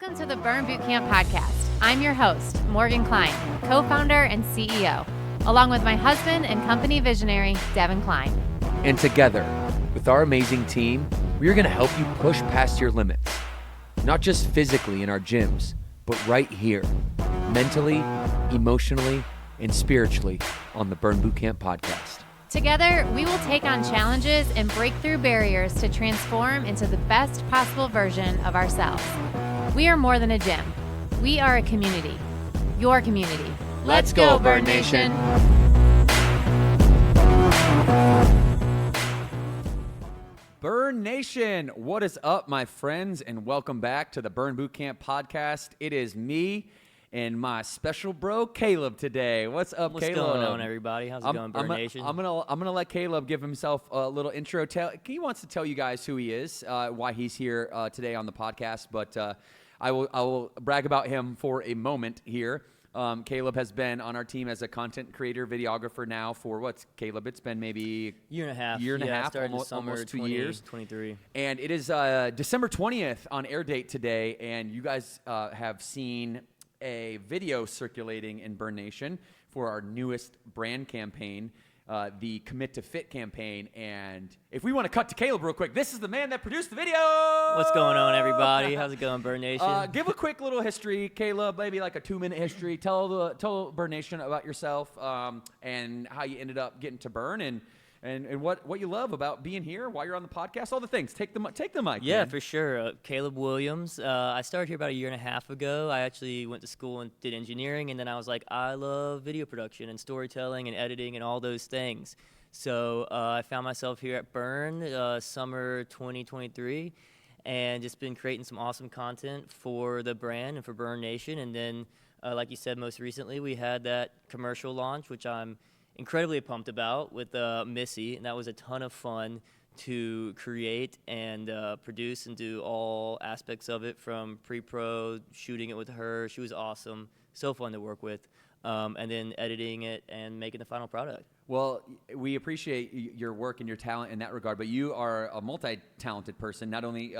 Welcome to the Burn Bootcamp podcast. I'm your host, Morgan Klein, co-founder and CEO, along with my husband and company visionary, Devin Klein. And together, with our amazing team, we are going to help you push past your limits, not just physically in our gyms, but right here, mentally, emotionally, and spiritually on the Burn Bootcamp podcast. Together, we will take on challenges and break through barriers to transform into the best possible version of ourselves. We are more than a gym. We are a community. Your community. Let's go, Burn Nation. Burn Nation, what is up, my friends, and welcome back to the Burn Bootcamp podcast. It is me and my special bro, Caleb, today. What's up, What's Caleb? What's going on, everybody? How's it going, Burn Nation? I'm gonna let Caleb give himself a little intro. He wants to tell you guys who he is, why he's here today on the podcast, but I will brag about him for a moment here. Caleb has been on our team as a content creator, videographer now for what's Caleb? It's been maybe year and a half. Started almost 2 years. 23. And it is December 20th on air date today, and you guys have seen a video circulating in Burn Nation for our newest brand campaign, the Commit to Fit campaign. And if we want to cut to Caleb real quick, this is the man that produced the video. What's going on, everybody? How's it going, Burn Nation? Give a quick little history, Caleb, maybe like a 2-minute history. Tell Burn Nation about yourself and how you ended up getting to Burn and what you love about being here, why you're on the podcast, all the things. Take the mic. Yeah, man. for sure. Caleb Williams. I started here about a year and a half ago. I actually went to school and did engineering, and then I was like, I love video production and storytelling and editing and all those things. So I found myself here at Burn summer 2023, and just been creating some awesome content for the brand and for Burn Nation. And then, like you said, most recently we had that commercial launch, which I'm incredibly pumped about, with Missy, and that was a ton of fun to create and produce and do all aspects of it, from pre-pro, shooting it with her. She was awesome, so fun to work with, and then editing it and making the final product. Well, we appreciate your work and your talent in that regard, but you are a multi-talented person, not only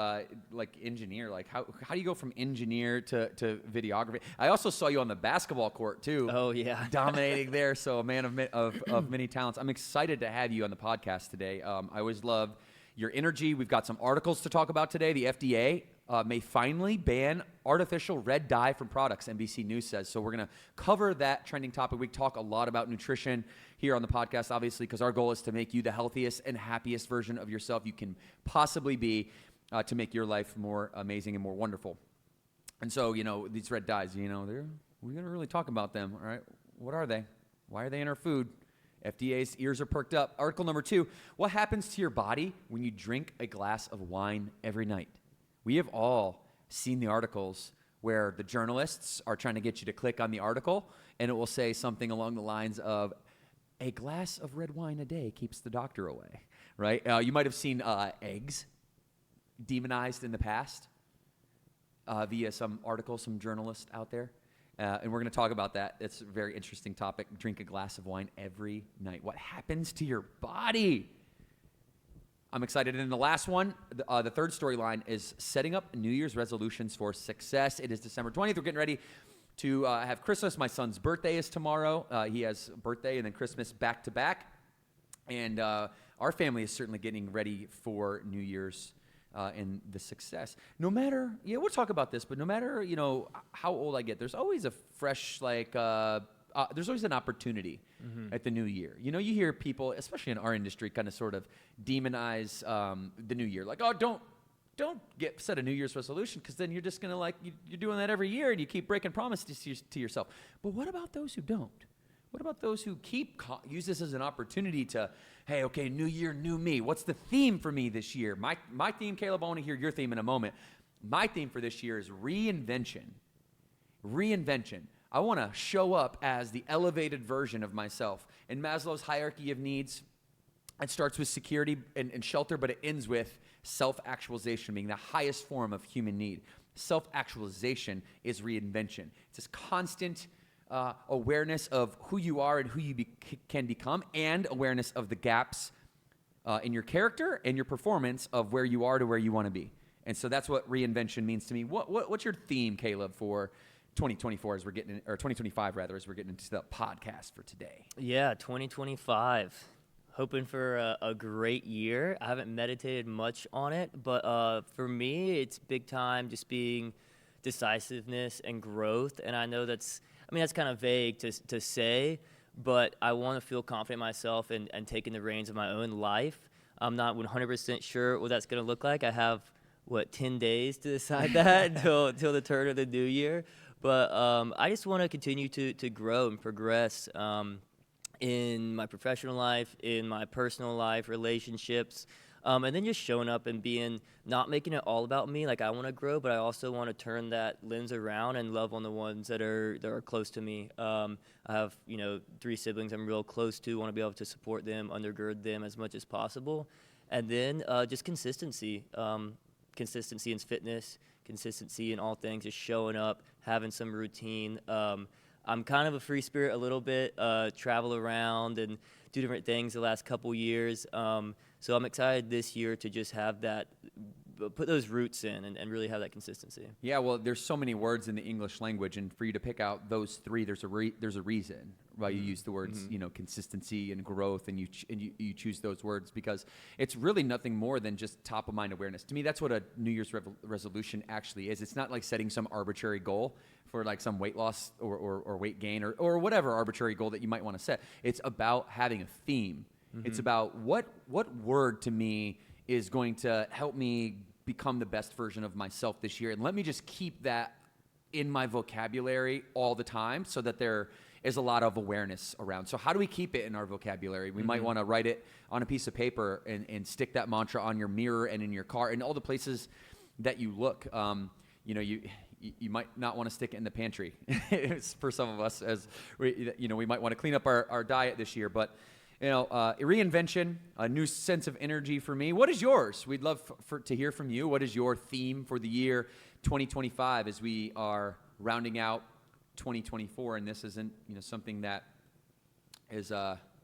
like engineer. Like how do you go from engineer to videography? I also saw you on the basketball court too. Oh yeah, dominating there. So a man of many talents. I'm excited to have you on the podcast today. I always love your energy. We've got some articles to talk about today. The FDA may finally ban artificial red dye from products, NBC News says. So we're going to cover that trending topic. We talk a lot about nutrition here on the podcast, obviously, because our goal is to make you the healthiest and happiest version of yourself you can possibly be, to make your life more amazing and more wonderful. And so, these red dyes, we're going to really talk about them, all right? What are they? Why are they in our food? FDA's ears are perked up. Article number 2, what happens to your body when you drink a glass of wine every night? We have all seen the articles where the journalists are trying to get you to click on the article, and it will say something along the lines of, a glass of red wine a day keeps the doctor away, right? You might have seen eggs demonized in the past via some articles, some journalists out there. And we're going to talk about that. It's a very interesting topic. Drink a glass of wine every night. What happens to your body? I'm excited. And the last one, the third storyline, is setting up New Year's resolutions for success. It is December 20th. We're getting ready to have Christmas. My son's birthday is tomorrow. He has birthday and then Christmas back to back. And our family is certainly getting ready for New Year's and the success. No matter, we'll talk about this, but no matter, how old I get, there's always a fresh, there's always an opportunity at the new year. You hear people, especially in our industry, kind of sort of demonize the new year. Like, oh, don't set a New Year's resolution, because then you're just going to you're doing that every year and you keep breaking promises to yourself. But what about those who don't? What about those who use this as an opportunity to, hey, okay, new year, new me. What's the theme for me this year? My theme, Caleb, I want to hear your theme in a moment. My theme for this year is reinvention. Reinvention. I want to show up as the elevated version of myself. In Maslow's hierarchy of needs, it starts with security and shelter, but it ends with self-actualization being the highest form of human need. Self-actualization is reinvention. It's this constant awareness of who you are and who you can become, and awareness of the gaps in your character and your performance of where you are to where you want to be. And so that's what reinvention means to me. What's your theme, Caleb, for 2024 as we're getting or 2025 rather, as we're getting into the podcast for today? Yeah, 2025. Hoping for a great year. I haven't meditated much on it, but for me, it's big time just being decisiveness and growth. And I know that's kind of vague to say, but I want to feel confident in myself and taking the reins of my own life. I'm not 100% sure what that's going to look like. I have, 10 days to decide that until the turn of the new year. But I just want to continue to grow and progress in my professional life, in my personal life, relationships, and then just showing up and not making it all about me. Like, I want to grow, but I also want to turn that lens around and love on the ones that are close to me. I have 3 siblings I'm real close to. Want to be able to support them, undergird them as much as possible, and then just consistency in fitness, consistency in all things, just showing up, having some routine. I'm kind of a free spirit a little bit, travel around and do different things the last couple years. So I'm excited this year to just have that, put those roots in and really have that consistency. Yeah, well, there's so many words in the English language, and for you to pick out those 3, there's a reason why you use the words, consistency and growth, and you choose those words because it's really nothing more than just top of mind awareness. To me, that's what a New Year's resolution actually is. It's not like setting some arbitrary goal for like some weight loss or weight gain or whatever arbitrary goal that you might want to set. It's about having a theme. It's about what word to me is going to help me become the best version of myself this year. And let me just keep that in my vocabulary all the time so that there is a lot of awareness around. So how do we keep it in our vocabulary? We might want to write it on a piece of paper and stick that mantra on your mirror and in your car and all the places that you look. You might not want to stick it in the pantry for some of us, as we might want to clean up our diet this year. But reinvention, a new sense of energy for me. What is yours? We'd love to hear from you. What is your theme for the year 2025 as we are rounding out 2024? And this isn't something that is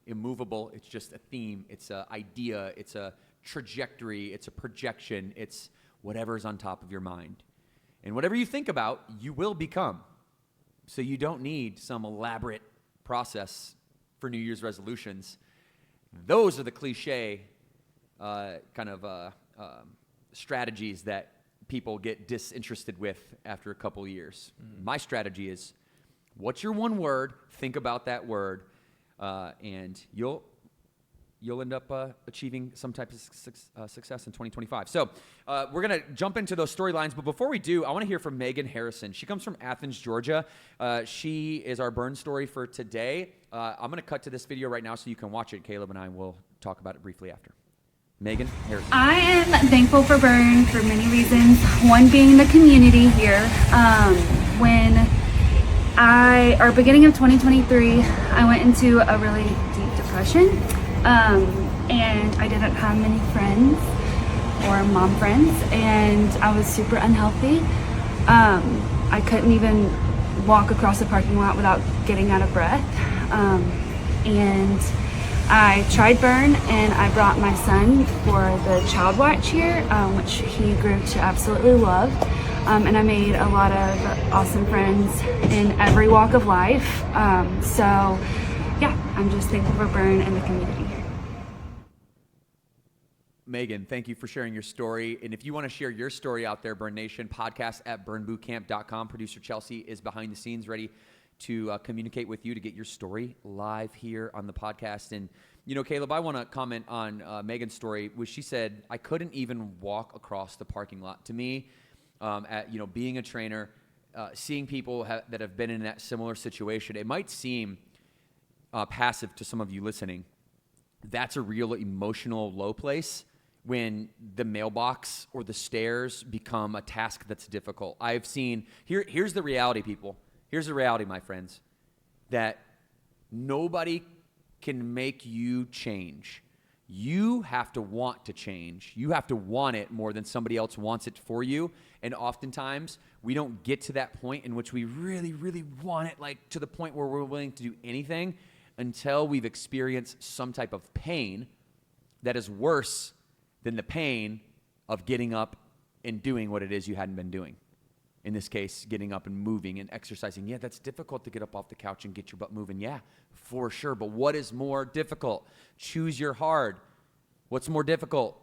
immovable. It's just a theme. It's an idea. It's a trajectory. It's a projection. It's whatever's on top of your mind. And whatever you think about, you will become. So you don't need some elaborate process for New Year's resolutions. Those are the cliche strategies that people get disinterested with after a couple years. My strategy is, what's your one word? Think about that word, and you'll end up achieving some type of success in 2025. So we're going to jump into those storylines. But before we do, I want to hear from Megan Harrison. She comes from Athens, Georgia. She is our burn story for today. I'm going to cut to this video right now so you can watch it. Caleb and I will talk about it briefly after. Megan Harrison. I am thankful for Burn for many reasons. One being the community here. Beginning of 2023, I went into a really deep depression. And I didn't have many friends or mom friends, and I was super unhealthy. I couldn't even walk across the parking lot without getting out of breath. And I tried Burn, and I brought my son for the Child Watch here, which he grew to absolutely love. And I made a lot of awesome friends in every walk of life. I'm just thankful for Burn and the community. Megan, thank you for sharing your story. And if you want to share your story out there, Burn Nation, podcast at burnbootcamp.com. Producer Chelsea is behind the scenes ready to communicate with you to get your story live here on the podcast. And, Caleb, I want to comment on Megan's story, which she said, I couldn't even walk across the parking lot. To me, being a trainer, seeing people that have been in that similar situation, it might seem passive to some of you listening. That's a real emotional low place when the mailbox or the stairs become a task that's difficult. I've seen, here's the reality, people. Here's the reality, my friends, that nobody can make you change. You have to want to change. You have to want it more than somebody else wants it for you. And oftentimes, we don't get to that point in which we really, really want it, like to the point where we're willing to do anything until we've experienced some type of pain that is worse than the pain of getting up in doing what it is you hadn't been doing. In this case, getting up and moving and exercising. Yeah, that's difficult to get up off the couch and get your butt moving. Yeah, for sure. But what is more difficult? Choose your hard. What's more difficult?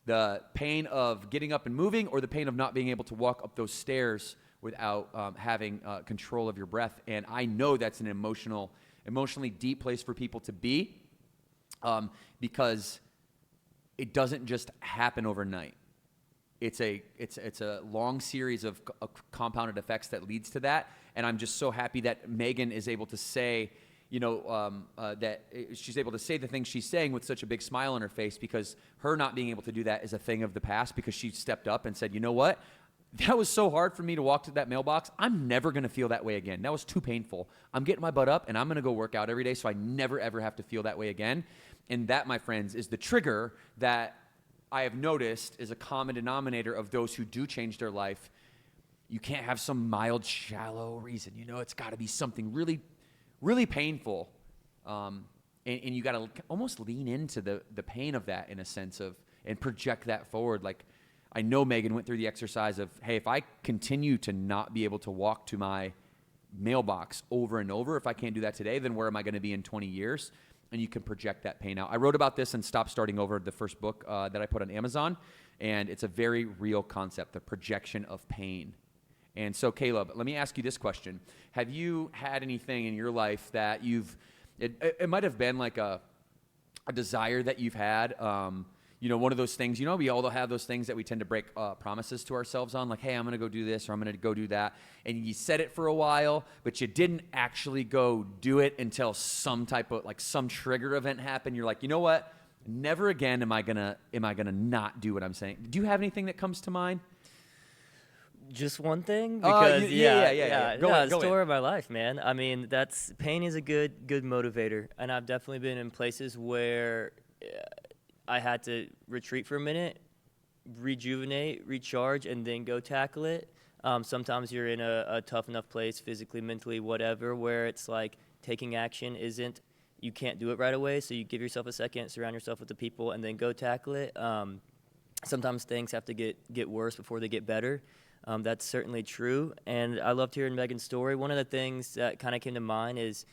The pain of getting up and moving, or the pain of not being able to walk up those stairs without having control of your breath? And I know that's an emotionally deep place for people to be, because it doesn't just happen overnight. It's a long series of compounded effects that leads to that. And I'm just so happy that Megan is able to say, that she's able to say the things she's saying with such a big smile on her face, because her not being able to do that is a thing of the past, because she stepped up and said, you know what? That was so hard for me to walk to that mailbox. I'm never going to feel that way again. That was too painful. I'm getting my butt up and I'm going to go work out every day so I never, ever have to feel that way again. And that, my friends, is the trigger that I have noticed is a common denominator of those who do change their life. You can't have some mild, shallow reason. It's got to be something really, really painful. And you got to almost lean into the pain of that in a sense of, and project that forward. Like, I know Megan went through the exercise of, hey, if I continue to not be able to walk to my mailbox over and over, if I can't do that today, then where am I going to be in 20 years? And you can project that pain out. I wrote about this in Stop Starting Over, the first book that I put on Amazon, and it's a very real concept, the projection of pain. And so, Caleb, let me ask you this question. Have you had anything in your life that it might have been like a desire that you've had, one of those things, we all have those things that we tend to break promises to ourselves on, like, hey, I'm going to go do this, or I'm going to go do that. And you said it for a while, but you didn't actually go do it until some type of, some trigger event happened. You're like, you know what? Never again am I going to not do what I'm saying. Do you have anything that comes to mind? Just one thing? Because yeah. The story of my life, man. I mean, pain is a good motivator. And I've definitely been in places where I had to retreat for a minute, rejuvenate, recharge, and then go tackle it. Sometimes you're in a tough enough place, physically, mentally, whatever, where it's like taking action you can't do it right away, so you give yourself a second, surround yourself with the people, and then go tackle it. Sometimes things have to get worse before they get better. That's certainly true, and I loved hearing Megan's story. One of the things that kind of came to mind is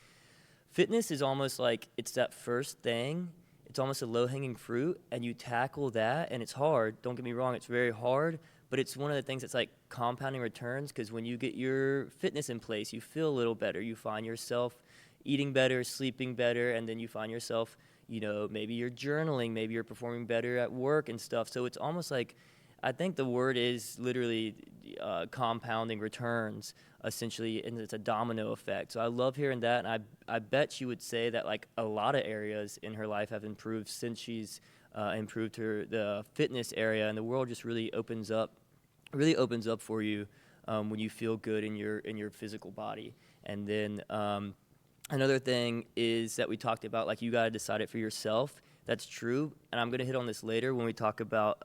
fitness is almost like it's that first thing. It's almost a low-hanging fruit, and you tackle that, and it's hard. Don't get me wrong, it's very hard, but it's one of the things that's like compounding returns, because when you get your fitness in place, you feel a little better. You find yourself eating better, sleeping better, and then you find yourself, maybe you're journaling, maybe you're performing better at work and stuff. So it's almost like, I think the word is literally compounding returns, essentially, and it's a domino effect. So I love hearing that, and I bet she would say that like a lot of areas in her life have improved since she's improved the fitness area, and the world just really opens up for you when you feel good in your physical body. And then another thing is that we talked about, like, you got to decide it for yourself. That's true, and I'm going to hit on this later when we talk about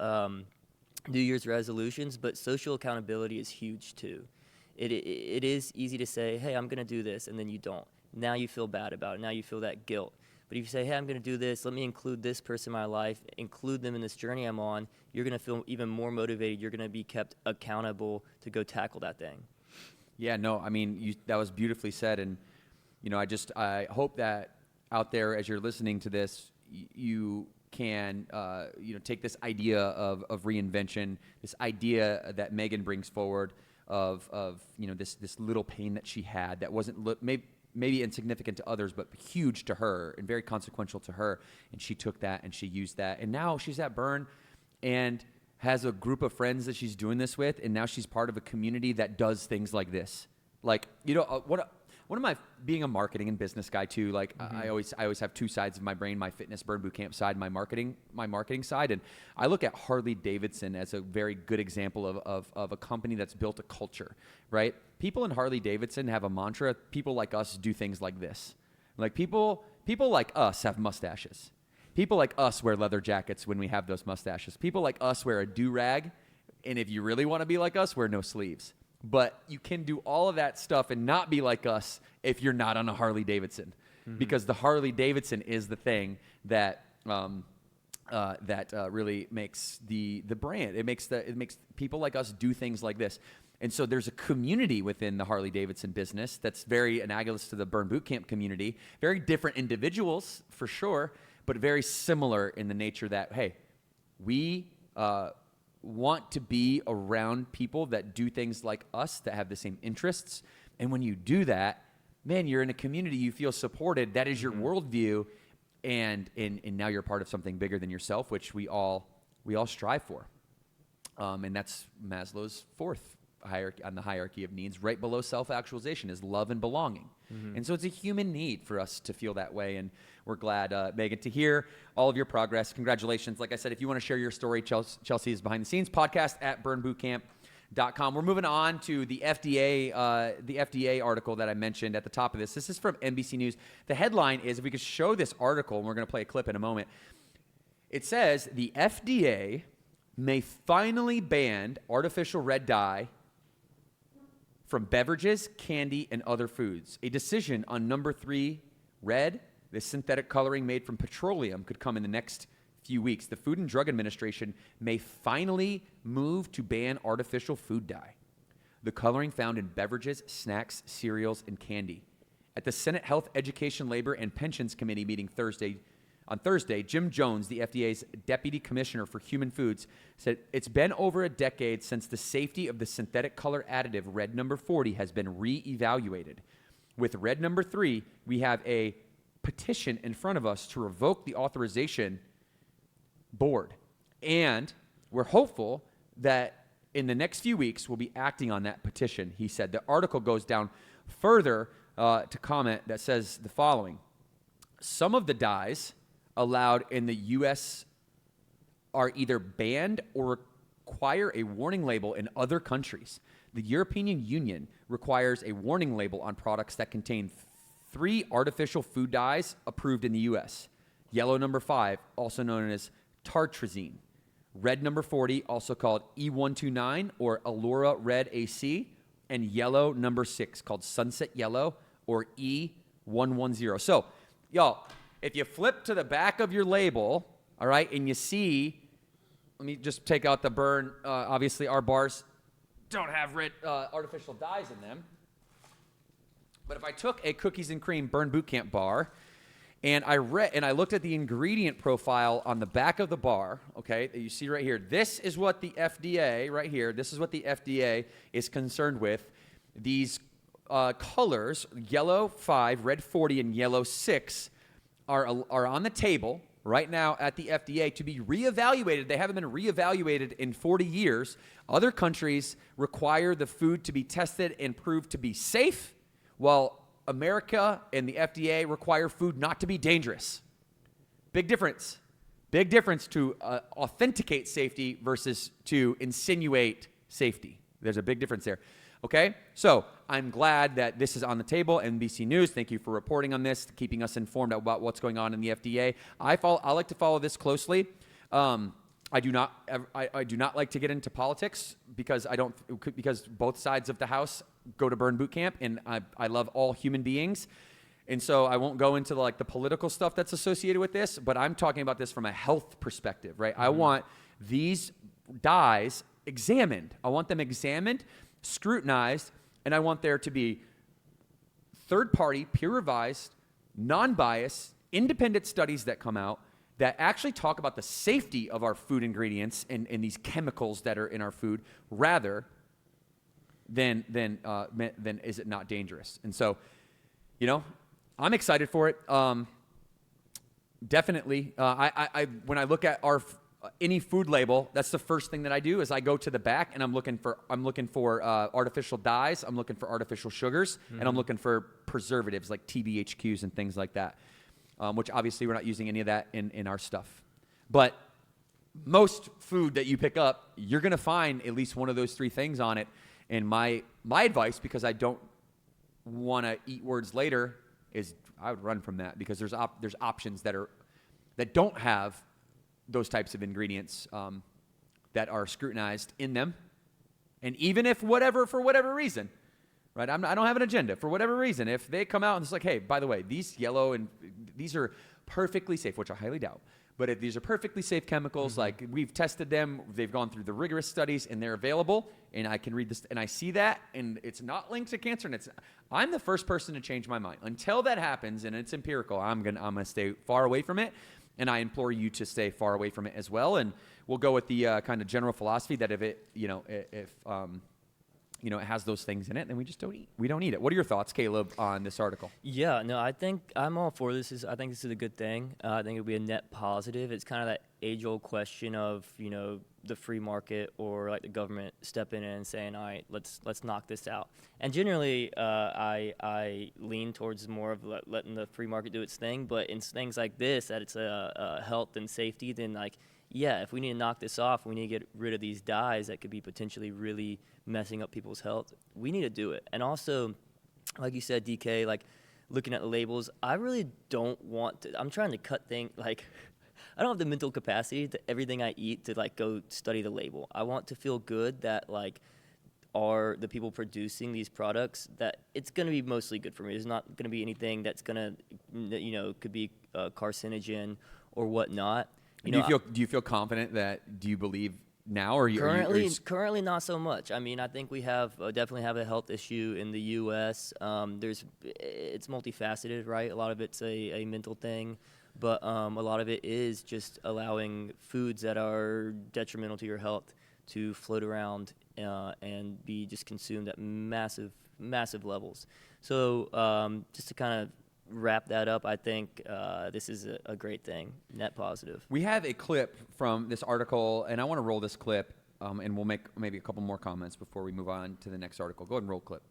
New Year's resolutions, but social accountability is huge too. It is easy to say, hey, I'm going to do this, and then you don't. Now you feel bad about it. Now you feel that guilt. But if you say, hey, I'm going to do this, let me include this person in my life, include them in this journey I'm on, you're going to feel even more motivated. You're going to be kept accountable to go tackle that thing. Yeah, no, I mean, that was beautifully said. And, I hope that out there as you're listening to this, you can take this idea of reinvention, this idea that Megan brings forward of this little pain that she had that wasn't maybe insignificant to others, but huge to her and very consequential to her. And she took that and she used that, and now she's at Burn and has a group of friends that she's doing this with, and now she's part of a community that does things like this. Like, one of my, being a marketing and business guy too, like I always have two sides of my brain, my fitness Burn Bootcamp side, my marketing side. And I look at Harley Davidson as a very good example of a company that's built a culture, right? People in Harley Davidson have a mantra. People like us do things like this. Like people like us have mustaches. People like us wear leather jackets when we have those mustaches. People like us wear a do-rag. And if you really want to be like us, wear no sleeves. But you can do all of that stuff and not be like us if you're not on a Harley Davidson, because the Harley Davidson is the thing that that really makes the brand. It makes people like us do things like this. And so there's a community within the Harley Davidson business that's very analogous to the Burn Boot Camp community. Very different individuals for sure, but very similar in the nature that, hey, we want to be around people that do things like us, that have the same interests. And when you do that, man, you're in a community, you feel supported. That is your worldview. And now you're part of something bigger than yourself, which we all strive for. And that's Maslow's fourth hierarchy on the hierarchy of needs. Right below self-actualization is love and belonging. And so it's a human need for us to feel that way. And we're glad, Megan, to hear all of your progress. Congratulations. Like I said, if you want to share your story, Chelsea is behind the scenes. Podcast at burnbootcamp.com. We're moving on to the FDA article that I mentioned at the top of this. This is from NBC News. The headline is, if we could show this article, and we're going to play a clip in a moment. It says, the FDA may finally ban artificial red dye from beverages, candy, and other foods. A decision on number 3, red, the synthetic coloring made from petroleum, could come in the next few weeks. The Food and Drug Administration may finally move to ban artificial food dye, the coloring found in beverages, snacks, cereals, and candy. At the Senate Health, Education, Labor, and Pensions Committee meeting on Thursday, Jim Jones, the FDA's Deputy Commissioner for Human Foods, said it's been over a decade since the safety of the synthetic color additive red number 40 has been re-evaluated. With red number 3, we have a petition in front of us to revoke the authorization board. And we're hopeful that in the next few weeks we'll be acting on that petition, he said. The article goes down further to comment that says the following. Some of the dyes allowed in the U.S. are either banned or require a warning label in other countries. The European Union requires a warning label on products that contain 3 artificial food dyes approved in the U.S. Yellow number 5, also known as tartrazine. Red number 40, also called E129 or Allura Red AC. And yellow number 6, called Sunset Yellow or E110. So, y'all, if you flip to the back of your label, all right, and you see, let me just take out the burn. Obviously, our bars don't have red artificial dyes in them. But if I took a cookies and cream Burn Boot Camp bar and I looked at the ingredient profile on the back of the bar, okay, that you see right here, this is what the FDA, right here, this is what the FDA is concerned with. These colors, yellow 5, red 40, and yellow 6, are on the table right now at the FDA to be reevaluated. They haven't been reevaluated in 40 years. Other countries require the food to be tested and proved to be safe, while America and the FDA require food not to be dangerous. Big difference. Big difference to authenticate safety versus to insinuate safety. There's a big difference there. Okay, so I'm glad that this is on the table. NBC News, thank you for reporting on this, keeping us informed about what's going on in the FDA. I like to follow this closely. I do not like to get into politics because both sides of the house go to Burn Boot Camp, and I love all human beings. And so I won't go into the political stuff that's associated with this, but I'm talking about this from a health perspective, right? Mm-hmm. I want these dyes examined. I want them examined, scrutinized, and I want there to be third-party, peer-revised, non-biased, independent studies that come out that actually talk about the safety of our food ingredients and these chemicals that are in our food, rather than is it not dangerous. And so, I'm excited for it. Definitely, when I look at any food label, that's the first thing that I do is I go to the back and I'm looking for artificial dyes, I'm looking for artificial sugars, mm-hmm. and I'm looking for preservatives like TBHQs and things like that, which obviously we're not using any of that in our stuff. But most food that you pick up, you're going to find at least one of those 3 things on it. And my advice, because I don't want to eat words later, is I would run from that, because there's options that don't have those types of ingredients that are scrutinized in them. And even if for whatever reason, right? I don't have an agenda. For whatever reason, if they come out and it's like, hey, by the way, these yellow and these are perfectly safe, which I highly doubt, But these are perfectly safe chemicals. Like, we've tested them. They've gone through the rigorous studies, and they're available. And I can read this, and I see that, and it's not linked to cancer. And I'm the first person to change my mind. Until that happens, and it's empirical, I'm gonna stay far away from it. And I implore you to stay far away from it as well. And we'll go with the kind of general philosophy that if it, it has those things in it, then we just don't eat. We don't eat it. What are your thoughts, Caleb, on this article? Yeah, no, I think I'm all for this. I think this is a good thing. I think it'll be a net positive. It's kind of that age-old question of, the free market or like the government stepping in and saying, all right, let's knock this out. And generally, I lean towards more of letting the free market do its thing. But in things like this, that it's a health and safety, then like, yeah, if we need to knock this off, we need to get rid of these dyes that could be potentially really messing up people's health. We need to do it. And also, like you said, DK, like looking at the labels, I really don't want to. I'm trying to cut things like. I don't have the mental capacity to everything I eat to like go study the label. I want to feel good that like are the people producing these products that it's going to be mostly good for me. There's not going to be anything that's going to, could be carcinogen or whatnot. Do you feel confident that? Do you believe now, or currently not so much? I mean, I think we have definitely have a health issue in the U.S. It's multifaceted, right? A lot of it's a mental thing. But a lot of it is just allowing foods that are detrimental to your health to float around and be just consumed at massive, massive levels. So just to kind of wrap that up, I think this is a great thing, net positive. We have a clip from this article, and I want to roll this clip, and we'll make maybe a couple more comments before we move on to the next article. Go ahead and roll clip.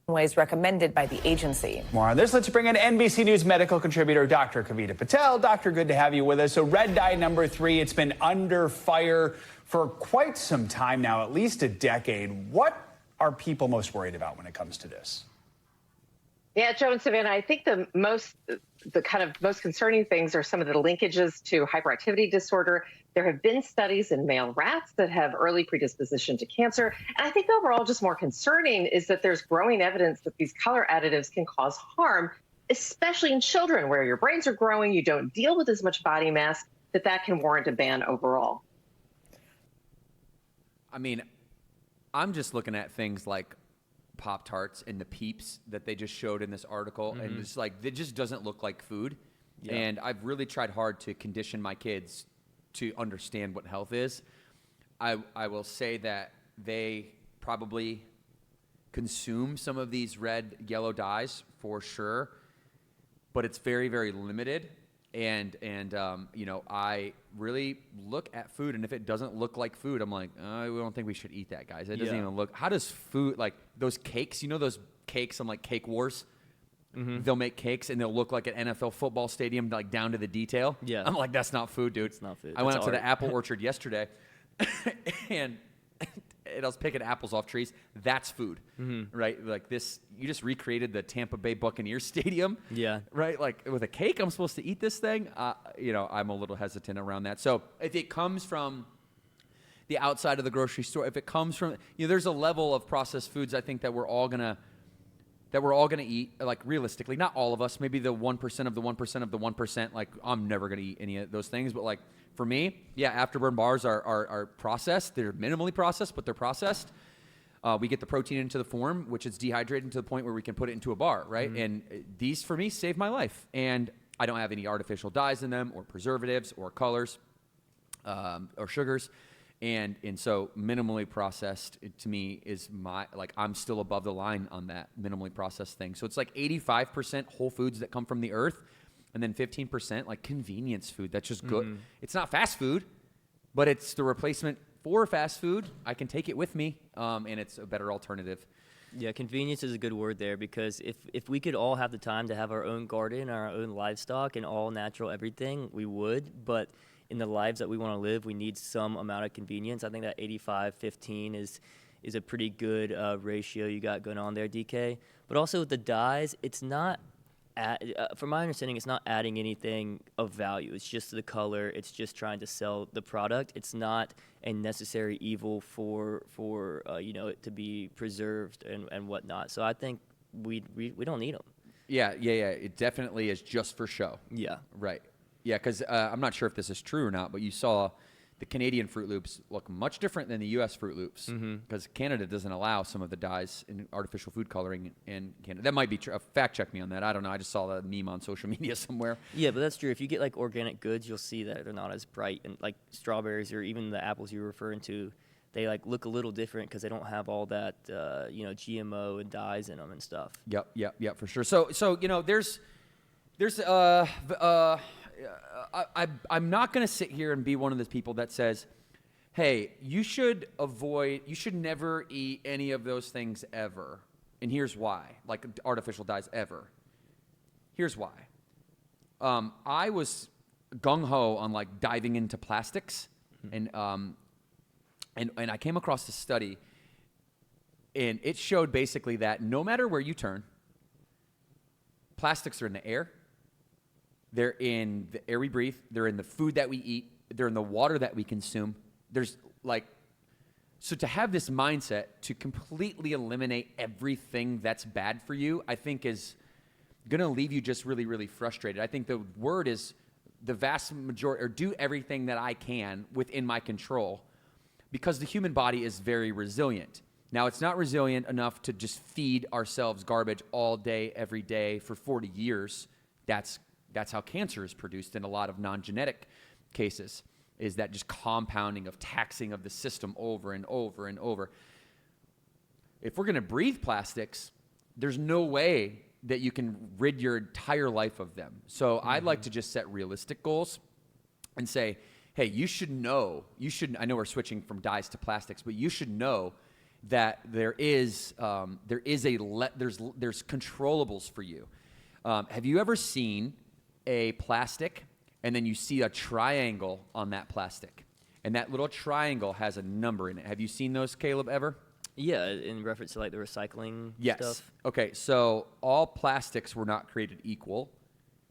Ways recommended by the agency. More on this. Let's bring in NBC News medical contributor Dr. Kavita Patel. Doctor, good to have you with us. So red dye number 3, it's been under fire for quite some time now, at least a decade. What are people most worried about when it comes to this? Yeah, Joe and Savannah, I think the kind of most concerning things are some of the linkages to hyperactivity disorder. There have been studies in male rats that have early predisposition to cancer. And I think overall just more concerning is that there's growing evidence that these color additives can cause harm, especially in children where your brains are growing, you don't deal with as much body mass, that can warrant a ban overall. I mean, I'm just looking at things like Pop-Tarts and the Peeps that they just showed in this article, and it's like, it just doesn't look like food. Yeah. And I've really tried hard to condition my kids to understand what health is. I will say that they probably consume some of these red, yellow dyes for sure, but it's very, very limited. And I really look at food, and if it doesn't look like food, I'm like, we don't think we should eat that, guys. It doesn't even look. How does food, like those cakes? You know those cakes on like Cake Wars? They'll make cakes and they'll look like an NFL football stadium, like down to the detail. Yeah, I'm like, that's not food, dude. It's not food. I went out to the apple orchard yesterday, and I was picking apples off trees. That's food, right? Like this, you just recreated the Tampa Bay Buccaneers stadium. Yeah, right. Like with a cake, I'm supposed to eat this thing. I'm a little hesitant around that. So if it comes from the outside of the grocery store, if it comes from, there's a level of processed foods I think that we're all gonna eat. Like realistically, not all of us. Maybe the 1% of the 1% of the 1%. Like I'm never gonna eat any of those things. But like for me, yeah, afterburn bars are processed. They're minimally processed, but they're processed. We get the protein into the form, which is dehydrated to the point where we can put it into a bar, right? And these, for me, save my life. And I don't have any artificial dyes in them or preservatives or colors or sugars. And so minimally processed to me is I'm still above the line on that minimally processed thing. So it's like 85% whole foods that come from the earth, and then 15% like convenience food that's just good. It's not fast food, but it's the replacement for fast food. I can take it with me, and it's a better alternative. Yeah, convenience is a good word there, because if we could all have the time to have our own garden, our own livestock, and all natural everything, we would. But in the lives that we want to live, we need some amount of convenience. I think that 85-15 is a pretty good ratio you got going on there, DK. But also with the dyes, it's not, from my understanding, it's not adding anything of value. It's just the color. It's just trying to sell the product. It's not a necessary evil for it to be preserved and whatnot. So I think we don't need them. Yeah. It definitely is just for show. Yeah. Right. Yeah, because I'm not sure if this is true or not, but you saw the Canadian Fruit Loops look much different than the U.S. Fruit Loops because Canada doesn't allow some of the dyes in artificial food coloring in Canada. That might be true. Fact check me on that. I don't know. I just saw that meme on social media somewhere. Yeah, but that's true. If you get like organic goods, you'll see that they're not as bright, and like strawberries or even the apples you were referring to, they like look a little different because they don't have all that GMO and dyes in them and stuff. Yep, for sure. So there's I'm not going to sit here and be one of those people that says, hey, you should never eat any of those things ever. And here's why, like artificial dyes ever. Here's why. I was gung-ho on like diving into plastics and I came across this study and it showed basically that no matter where you turn, plastics are in the air, they're in the air we breathe, they're in the food that we eat, they're in the water that we consume. So to have this mindset to completely eliminate everything that's bad for you, I think is going to leave you just really, really frustrated. I think the word is the vast majority, or do everything that I can within my control, because the human body is very resilient. Now, it's not resilient enough to just feed ourselves garbage all day, every day for 40 years. That's how cancer is produced in a lot of non-genetic cases, is that just compounding of taxing of the system over and over and over. If we're going to breathe plastics, there's no way that you can rid your entire life of them. So I'd like to just set realistic goals and say, hey, you should know, I know we're switching from dyes to plastics, but you should know that there's controllables for you. Have you ever seen a plastic and then you see a triangle on that plastic, and that little triangle has a number in it? Have you seen those, Caleb, ever? Yeah, in reference to like the recycling stuff. Okay, so all plastics were not created equal.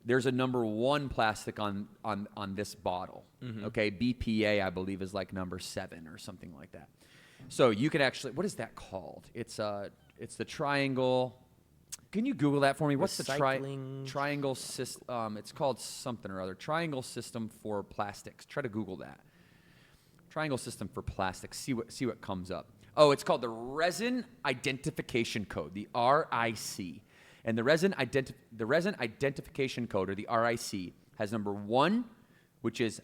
There's a number 1 plastic on this bottle. Okay, BPA, I believe, is like number 7 or something like that. So you can actually, what is that called? It's the triangle. Can you Google that for me? What's the triangle system? It's called something or other. Triangle system for plastics. Try to Google that. Triangle system for plastics. See what comes up. Oh, it's called the Resin Identification Code, the RIC. And the Resin Identification Code, or the RIC, has number 1, which is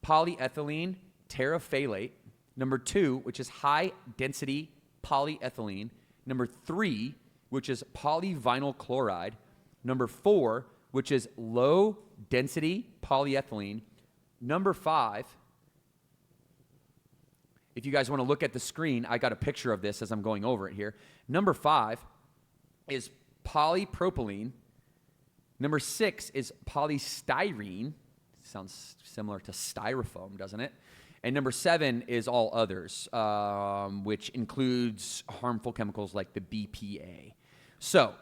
polyethylene terephthalate. Number 2, which is high density polyethylene. Number 3, which is polyvinyl chloride. Number 4, which is low density polyethylene. Number 5, if you guys want to look at the screen, I got a picture of this as I'm going over it here. Number 5 is polypropylene. Number 6 is polystyrene. Sounds similar to styrofoam, doesn't it? And number 7 is all others, which includes harmful chemicals like the BPA. So,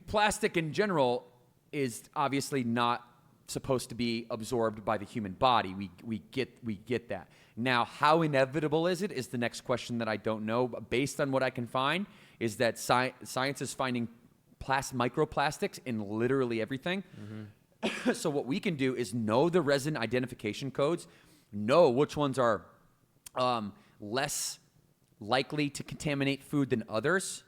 plastic in general is obviously not supposed to be absorbed by the human body. We get that. Now, how inevitable is it is the next question that I don't know. But based on what I can find, is that science is finding microplastics in literally everything. So what we can do is know the resin identification codes, know which ones are less likely to contaminate food than others.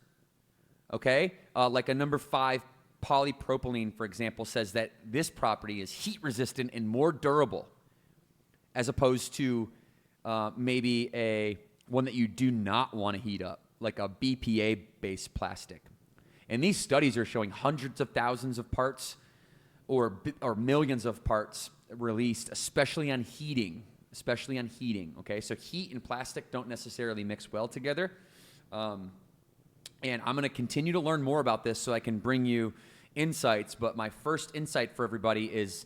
Okay, like a number 5 polypropylene, for example, says that this property is heat resistant and more durable, as opposed to maybe one that you do not want to heat up, like a BPA-based plastic. And these studies are showing hundreds of thousands of parts or millions of parts released, especially on heating. Okay, so heat and plastic don't necessarily mix well together. And I'm going to continue to learn more about this so I can bring you insights. But my first insight for everybody is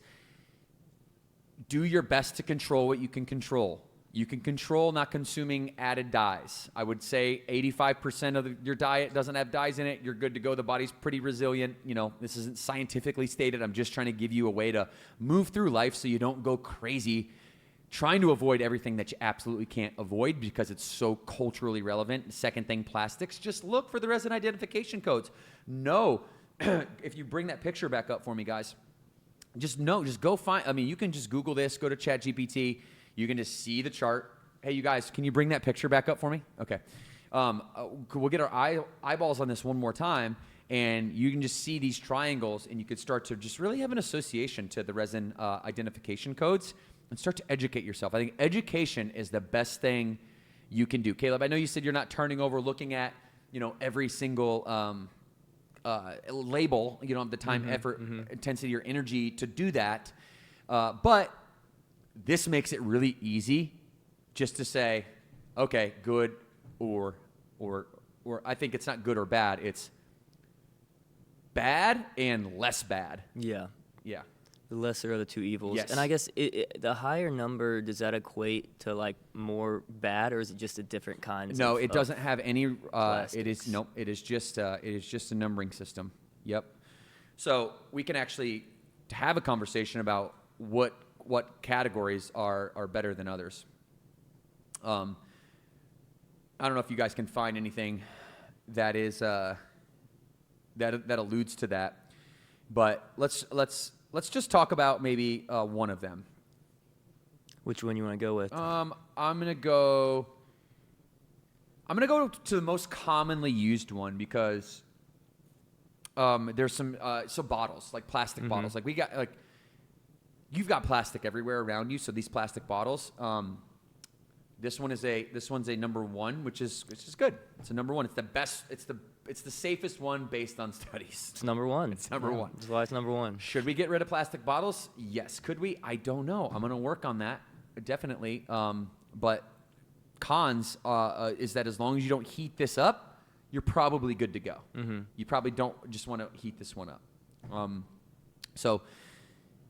do your best to control what you can control. You can control not consuming added dyes. I would say 85% of your diet doesn't have dyes in it. You're good to go. The body's pretty resilient. You know, this isn't scientifically stated. I'm just trying to give you a way to move through life so you don't go crazy trying to avoid everything that you absolutely can't avoid because it's so culturally relevant. Second thing, plastics. Just look for the resin identification codes. No, if you bring that picture back up for me, guys, just go find. I mean, you can just Google this, go to ChatGPT. You can just see the chart. Hey, you guys, can you bring that picture back up for me? Okay. We'll get our eyeballs on this one more time, and you can just see these triangles, and you could start to just really have an association to the resin identification codes and start to educate yourself. I think education is the best thing you can do. Caleb, I know you said you're not turning over looking at, every single label. You don't have the time, effort, intensity, or energy to do that. But this makes it really easy just to say, okay, good, or I think it's not good or bad. It's bad and less bad. Yeah. Yeah. The lesser of the two evils. Yes. And I guess the higher number, does that equate to like more bad, or is it just a different kind? No, it doesn't have any. It is just a numbering system. Yep. So we can actually have a conversation about what categories are better than others. I don't know if you guys can find anything that is that alludes to that, but let's just talk about maybe one of them. Which one you want to go with? I'm gonna go to the most commonly used one because there's some bottles, like plastic bottles. Like you've got plastic everywhere around you. So these plastic bottles. This one's a number one, which is good. It's a number one. It's the best. It's the safest one based on studies. It's number one. It's number one. That's why it's number one. Should we get rid of plastic bottles? Yes. Could we? I don't know. I'm going to work on that, definitely. But cons is that as long as you don't heat this up, you're probably good to go. You probably don't just want to heat this one up. So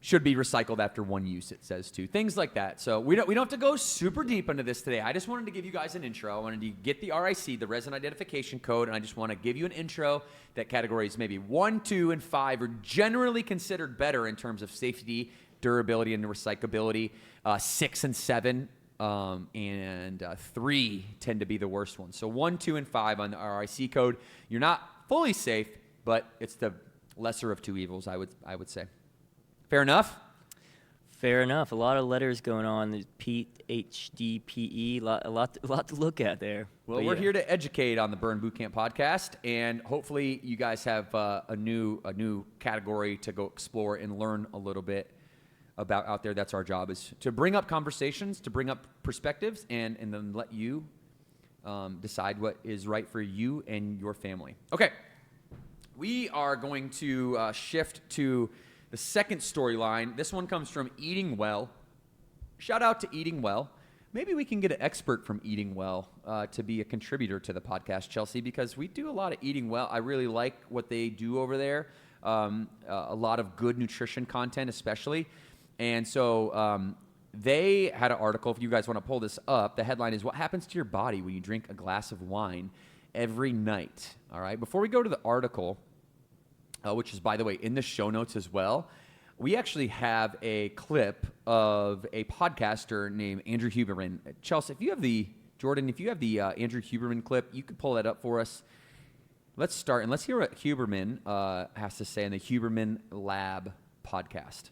should be recycled after one use, it says too. Things like that. So we don't have to go super deep into this today. I just wanted to give you guys an intro. I wanted to get the RIC, the resin identification code, and I just want to give you an intro that categories maybe 1, 2, and 5 are generally considered better in terms of safety, durability, and recyclability. 6 and 7 and 3 tend to be the worst ones. So 1, 2, and 5 on the RIC code. You're not fully safe, but it's the lesser of two evils, I would say. Fair enough? Fair enough. A lot of letters going on. There's Pete, HDPE, a lot to look at there. Well, we're here to educate on the Burn Bootcamp podcast, and hopefully you guys have a new category to go explore and learn a little bit about out there. That's our job, is to bring up conversations, to bring up perspectives, and then let you decide what is right for you and your family. Okay, we are going to shift to the second storyline. This one comes from Eating Well. Shout out to Eating Well. Maybe we can get an expert from Eating Well to be a contributor to the podcast, Chelsea, because we do a lot of Eating Well. I really like what they do over there. A lot of good nutrition content, especially. And so they had an article. If you guys want to pull this up, the headline is, "What happens to your body when you drink a glass of wine every night?" All right. Before we go to the article, which is, by the way, in the show notes as well, we actually have a clip of a podcaster named Andrew Huberman. Chelsea, if you have the Andrew Huberman clip, you could pull that up for us. Let's start, and let's hear what Huberman has to say in the Huberman Lab podcast.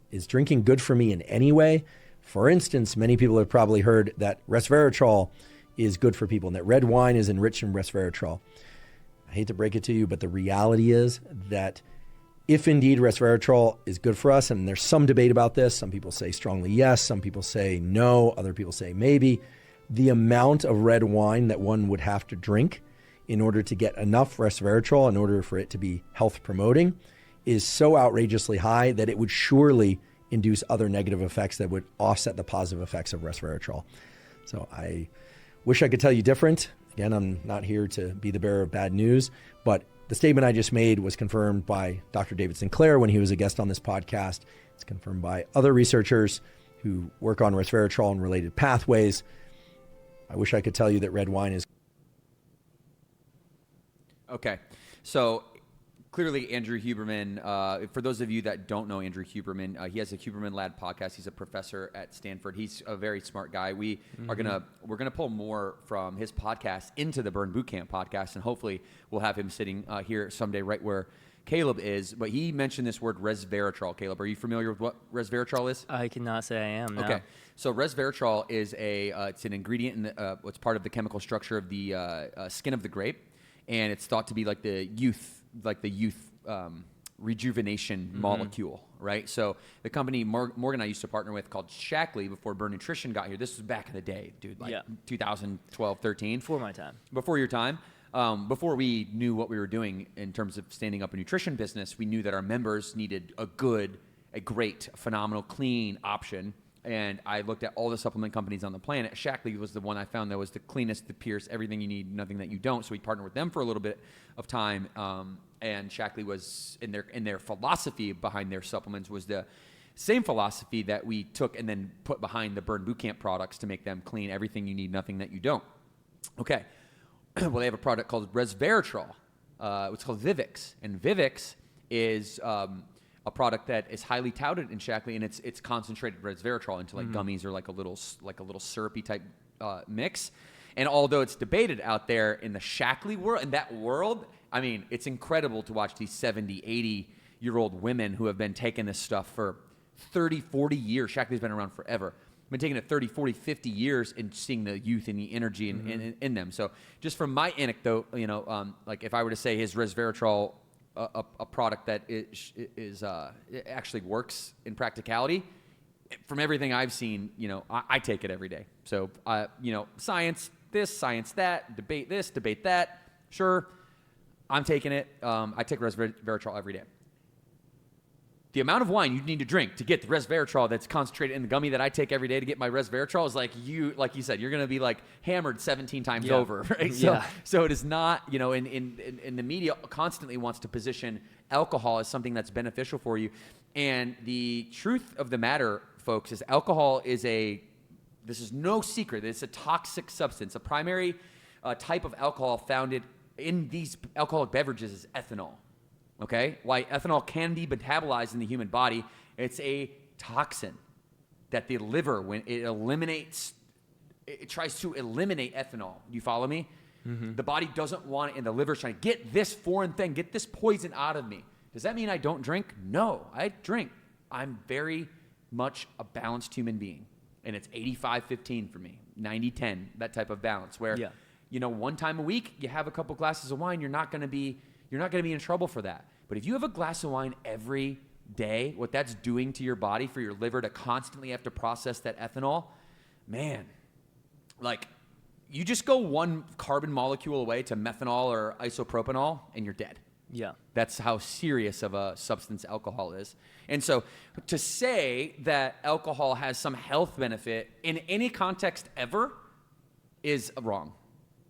Is drinking good for me in any way? For instance, many people have probably heard that resveratrol is good for people and that red wine is enriched in resveratrol. I hate to break it to you, but the reality is that if indeed resveratrol is good for us, and there's some debate about this, some people say strongly yes, some people say no, other people say maybe, the amount of red wine that one would have to drink in order to get enough resveratrol, in order for it to be health promoting, is so outrageously high that it would surely induce other negative effects that would offset the positive effects of resveratrol. So I wish I could tell you different. Again, I'm not here to be the bearer of bad news, but the statement I just made was confirmed by Dr. David Sinclair when he was a guest on this podcast. It's confirmed by other researchers who work on resveratrol and related pathways. I wish I could tell you that red wine is... Okay, so clearly Andrew Huberman, for those of you that don't know Andrew Huberman, he has a Huberman Lad podcast. He's a professor at Stanford. He's a very smart guy. We're gonna pull more from his podcast into the Burn Bootcamp podcast, and hopefully we'll have him sitting here someday right where Caleb is. But he mentioned this word resveratrol. Caleb, are you familiar with what resveratrol is? I cannot say I am. No. Okay, so resveratrol is it's an ingredient in what's part of the chemical structure of the skin of the grape, and it's thought to be like the youth rejuvenation molecule, right? So the company Morgan I used to partner with called Shackley before Burn Nutrition got here. This was back in the day, dude, 2012, 13. Before my time. Before your time. Before we knew what we were doing in terms of standing up a nutrition business, we knew that our members needed a great, phenomenal, clean option. And I looked at all the supplement companies on the planet. Shackley was the one I found that was the cleanest, the purest, everything you need, nothing that you don't. So we partnered with them for a little bit of time. And Shackley was in their philosophy behind their supplements was the same philosophy that we took and then put behind the Burn Bootcamp products to make them clean, everything you need, nothing that you don't. Okay. Well, they have a product called resveratrol. It's called Vivix, and Vivix is a product that is highly touted in Shackley, and it's concentrated resveratrol into like gummies or like a little syrupy type mix. And although it's debated out there in the Shackley world, in that world, I mean, it's incredible to watch these 70, 80-year-old women who have been taking this stuff for 30, 40 years. Shackley's been around forever. Been taking it 30, 40, 50 years and seeing the youth and the energy in them. So just from my anecdote, like if I were to say his resveratrol, a product that is it actually works in practicality, from everything I've seen, I take it every day. So, science this, science that, debate this, debate that. Sure, I'm taking it. I take resveratrol every day. The amount of wine you need to drink to get the resveratrol that's concentrated in the gummy that I take every day to get my resveratrol is like you said, you're going to be like hammered 17 times over, right? So it is not, in the media constantly wants to position alcohol as something that's beneficial for you. And the truth of the matter, folks, is alcohol is this is no secret. It's a toxic substance. A primary type of alcohol found in these alcoholic beverages is ethanol. Okay? Why ethanol can be metabolized in the human body, it's a toxin that the liver, when it tries to eliminate ethanol. Do you follow me? Mm-hmm. The body doesn't want it, and the liver's trying to get this foreign thing, get this poison out of me. Does that mean I don't drink? No, I drink. I'm very much a balanced human being, and it's 85-15 for me, 90-10, that type of balance, where, one time a week, you have a couple glasses of wine, you're not going to be in trouble for that. But if you have a glass of wine every day, what that's doing to your body, for your liver to constantly have to process that ethanol, man, like you just go one carbon molecule away to methanol or isopropanol and you're dead. Yeah. That's how serious of a substance alcohol is. And so to say that alcohol has some health benefit in any context ever is wrong.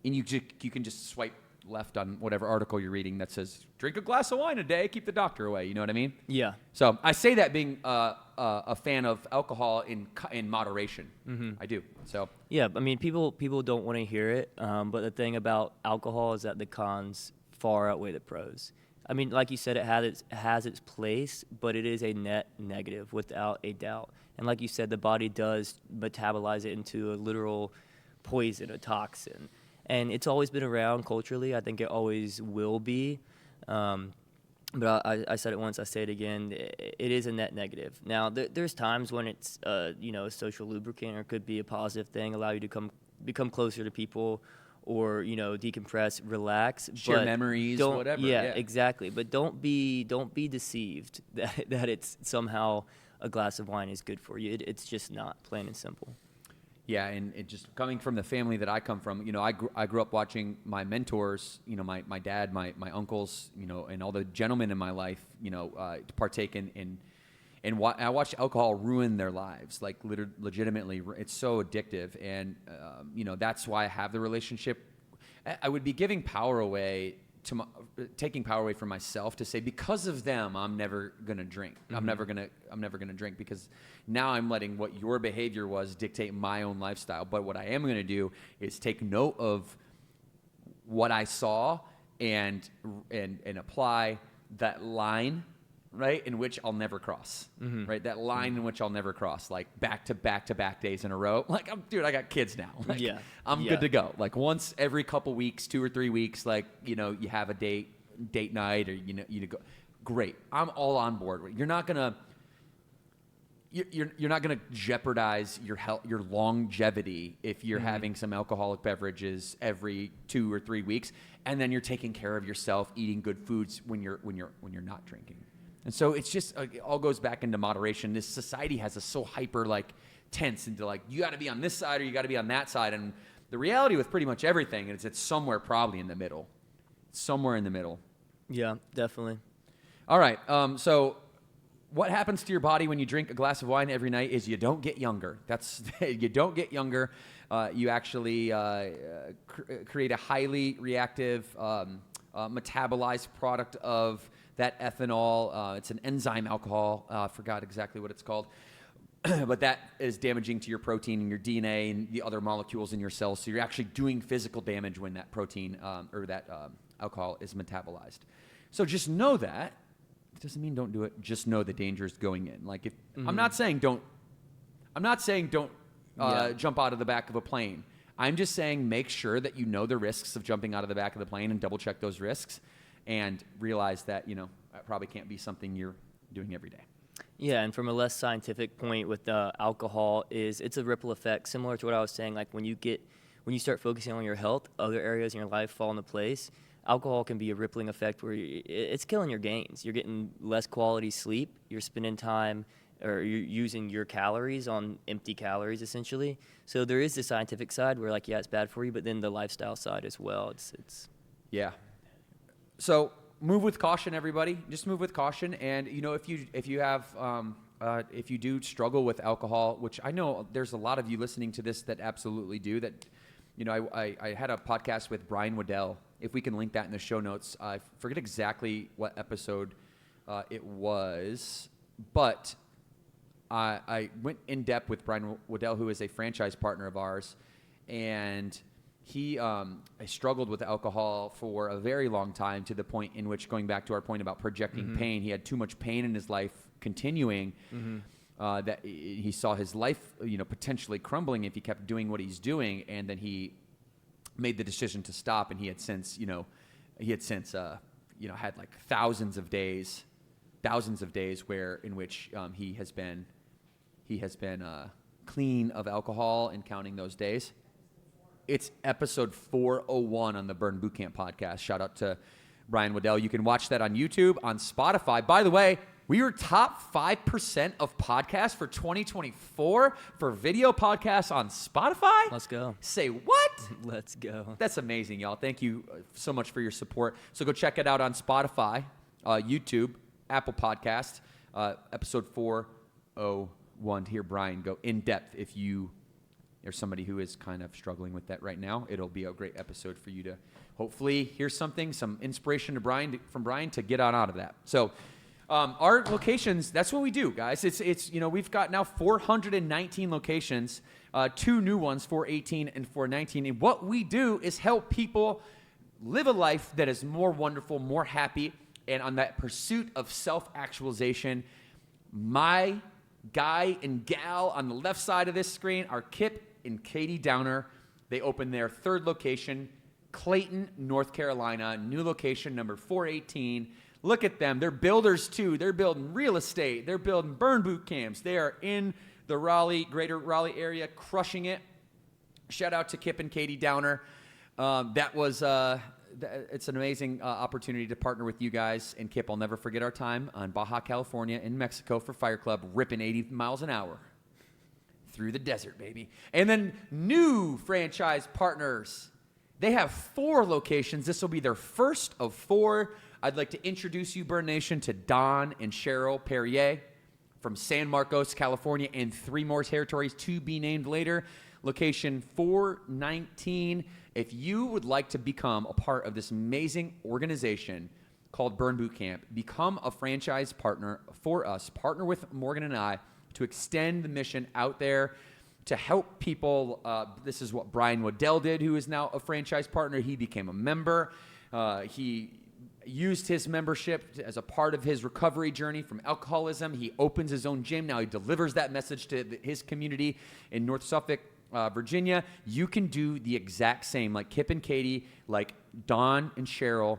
And you can just swipe left on whatever article you're reading that says, drink a glass of wine a day, keep the doctor away. You know what I mean? Yeah. So I say that being a fan of alcohol in moderation. Mm-hmm. I do. So yeah, I mean, people don't want to hear it, but the thing about alcohol is that the cons far outweigh the pros. I mean, like you said, it has its place, but it is a net negative without a doubt. And like you said, the body does metabolize it into a literal poison, a toxin. And it's always been around culturally. I think it always will be. But I said it once, I say it again. It is a net negative. Now, there's times when it's a social lubricant, or it could be a positive thing, allow you to become closer to people, or decompress, relax, share memories, whatever. Yeah, exactly. But don't be deceived that it's somehow a glass of wine is good for you. It's just not, plain and simple. Yeah, and it just coming from the family that I come from, I grew up watching my mentors, my dad, my uncles, and all the gentlemen in my life, partake in I watched alcohol ruin their lives, like legitimately. It's so addictive, and that's why I have the relationship. I would be giving power away taking power away from myself to say, because of them, I'm never gonna drink. Mm-hmm. I'm never gonna drink, because now I'm letting what your behavior was dictate my own lifestyle. But what I am gonna do is take note of what I saw and apply that line, right, in which I'll never cross, right? That line in which I'll never cross, like back to back days in a row. Like, dude, I got kids now. Like, I'm good to go. Like once every couple weeks, 2 or 3 weeks, like, you know, you have a date night, or you go. Great, I'm all on board. You're not gonna jeopardize your health, your longevity, if you're having some alcoholic beverages every 2 or 3 weeks, and then you're taking care of yourself, eating good foods when you're not drinking. And so it's just it all goes back into moderation. This society has us so hyper like tense into like you got to be on this side or you got to be on that side, and the reality with pretty much everything is it's somewhere probably in the middle. Somewhere in the middle. Yeah, definitely. All right. So what happens to your body when you drink a glass of wine every night is you don't get younger. You don't get younger. You actually create a highly reactive metabolized product of that ethanol. It's an enzyme alcohol. I forgot exactly what it's called. But that is damaging to your protein and your DNA and the other molecules in your cells. So you're actually doing physical damage when that protein or that alcohol is metabolized. So just know that. It doesn't mean don't do it. Just know the dangers going in. Like if I'm not saying don't jump out of the back of a plane. I'm just saying make sure that you know the risks of jumping out of the back of the plane and double check those risks and realize that, you know, that probably can't be something you're doing every day. Yeah, and from a less scientific point with alcohol it's a ripple effect, similar to what I was saying. Like when you start focusing on your health, other areas in your life fall into place. Alcohol can be a rippling effect where it's killing your gains. You're getting less quality sleep. You're spending time, or you're using your calories on empty calories, essentially. So there is the scientific side where, like, yeah, it's bad for you, but then the lifestyle side as well. It's Yeah. So move with caution, everybody. Just move with caution. And you know, if you do struggle with alcohol, which I know there's a lot of you listening to this that absolutely do. That, you know, I had a podcast with Brian Waddell. If we can link that in the show notes, I forget exactly what episode it was, but I went in depth with Brian Waddell, who is a franchise partner of ours, and he struggled with alcohol for a very long time, to the point in which, going back to our point about projecting pain, he had too much pain in his life continuing, that he saw his life, you know, potentially crumbling if he kept doing what he's doing, and then he made the decision to stop. And he had since had like thousands of days where in which he has been clean of alcohol and counting those days. It's episode 401 on the Burn Bootcamp podcast. Shout out to Brian Waddell. You can watch that on YouTube, on Spotify. By the way, we were top 5% of podcasts for 2024 for video podcasts on Spotify. Let's go. Say what? Let's go. That's amazing, y'all. Thank you so much for your support. So go check it out on Spotify, YouTube, Apple Podcast, episode 401 to hear Brian go in depth. If you are somebody who is kind of struggling with that right now, it'll be a great episode for you to hopefully hear something, some inspiration from Brian to get on out of that. So our locations, that's what we do, guys. It's you know, we've got now 419 locations, 2 new ones, 418 and 419. And what we do is help people live a life that is more wonderful, more happy, and on that pursuit of self-actualization. My guy and gal on the left side of this screen are Kip and Katie Downer. They opened their 3rd location, Clayton, North Carolina, new location number 418. Look at them. They're builders too. They're building real estate. They're building burn boot camps. They are in the greater Raleigh area, crushing it. Shout out to Kip and Katie Downer. It's an amazing opportunity to partner with you guys. And Kip, I'll never forget our time on Baja California in Mexico for Fire Club, ripping 80 miles an hour through the desert, baby. And then new franchise partners. They have 4 locations. This will be their first of 4. I'd like to introduce you, Burn Nation, to Don and Cheryl Perrier from San Marcos, California, and 3 more territories to be named later. Location 419. If you would like to become a part of this amazing organization called Burn Boot Camp, become a franchise partner for us. Partner with Morgan and I to extend the mission out there to help people. This is what Brian Waddell did, who is now a franchise partner. He became a member. He used his membership as a part of his recovery journey from alcoholism. He opens his own gym. Now he delivers that message to his community in North Suffolk, Virginia. You can do the exact same, like Kip and Katie, like Don and Cheryl.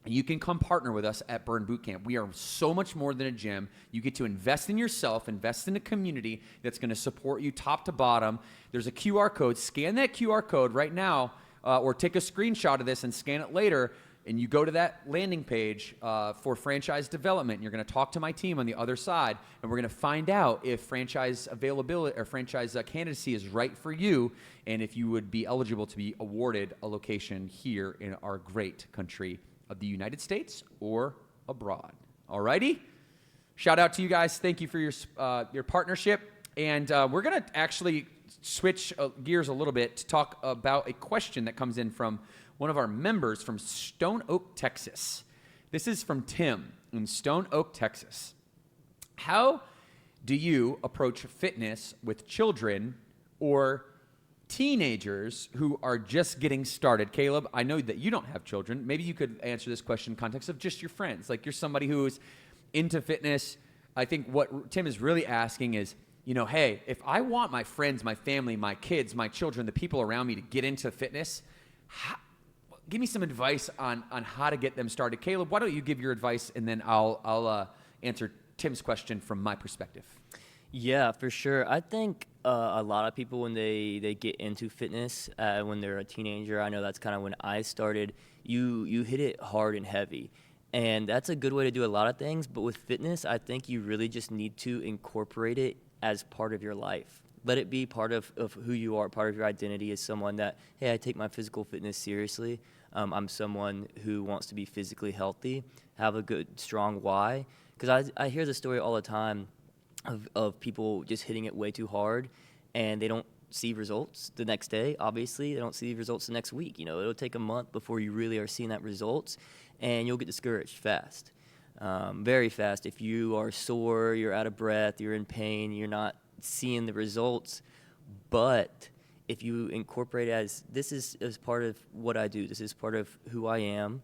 You can come partner with us at Burn Boot Camp. We are so much more than a gym. You get to invest in yourself, invest in a community that's going to support you top to bottom. There's a QR code. Scan that QR code right now, or take a screenshot of this and scan it later. And you go to that landing page for franchise development. And you're going to talk to my team on the other side, and we're going to find out if franchise availability or franchise candidacy is right for you, and if you would be eligible to be awarded a location here in our great country of the United States or abroad. Alrighty? Shout out to you guys. Thank you for your partnership. And we're going to actually switch gears a little bit to talk about a question that comes in from one of our members from Stone Oak, Texas. This is from Tim in Stone Oak, Texas. How do you approach fitness with children or teenagers who are just getting started? Caleb, I know that you don't have children. Maybe you could answer this question in context of just your friends. Like, you're somebody who is into fitness. I think what Tim is really asking is, hey, if I want my friends, my family, my kids, my children, the people around me to get into fitness, give me some advice on how to get them started. Caleb, why don't you give your advice, and then I'll answer Tim's question from my perspective. Yeah, for sure. I think a lot of people, when they get into fitness, when they're a teenager, I know that's kind of when I started, you hit it hard and heavy. And that's a good way to do a lot of things. But with fitness, I think you really just need to incorporate it as part of your life. Let it be part of who you are, part of your identity as someone that, hey, I take my physical fitness seriously. I'm someone who wants to be physically healthy, have a good, strong why. Because I hear the story all the time of people just hitting it way too hard, and they don't see results the next day. Obviously, they don't see results the next week. It'll take a month before you really are seeing that results, and you'll get discouraged fast, very fast. If you are sore, you're out of breath, you're in pain, you're not seeing the results. But if you incorporate it as, this is as part of what I do, this is part of who I am.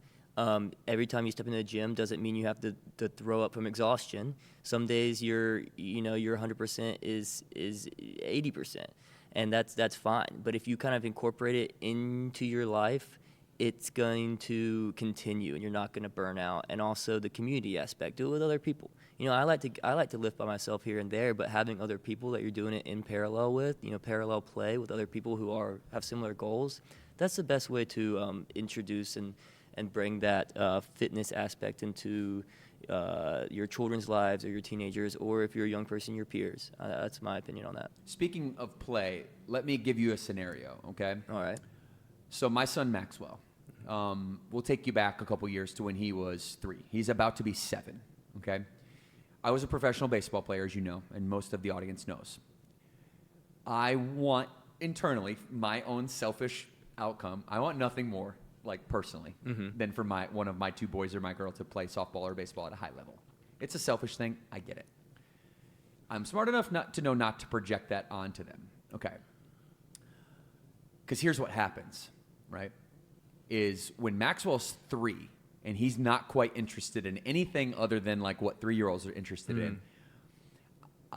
Every time you step into the gym doesn't mean you have to throw up from exhaustion. Some days your 100% is 80%, and that's fine. But if you kind of incorporate it into your life, it's going to continue, and you're not going to burn out. And also the community aspect, do it with other people. I like to lift by myself here and there, but having other people that you're doing it in parallel with, parallel play with other people who have similar goals, that's the best way to introduce and bring that fitness aspect into your children's lives or your teenagers, or if you're a young person, your peers. That's my opinion on that. Speaking of play, let me give you a scenario, okay? All right. So my son Maxwell, we'll take you back a couple years to when he was 3. He's about to be 7, okay? I was a professional baseball player, as you know, and most of the audience knows. I want, internally, my own selfish outcome. I want nothing more, like personally, than for one of my 2 boys or my girl to play softball or baseball at a high level. It's a selfish thing. I get it. I'm smart enough not to project that onto them. Okay. Because here's what happens, right? Is when Maxwell's 3 and he's not quite interested in anything other than like what 3-year-olds are interested in,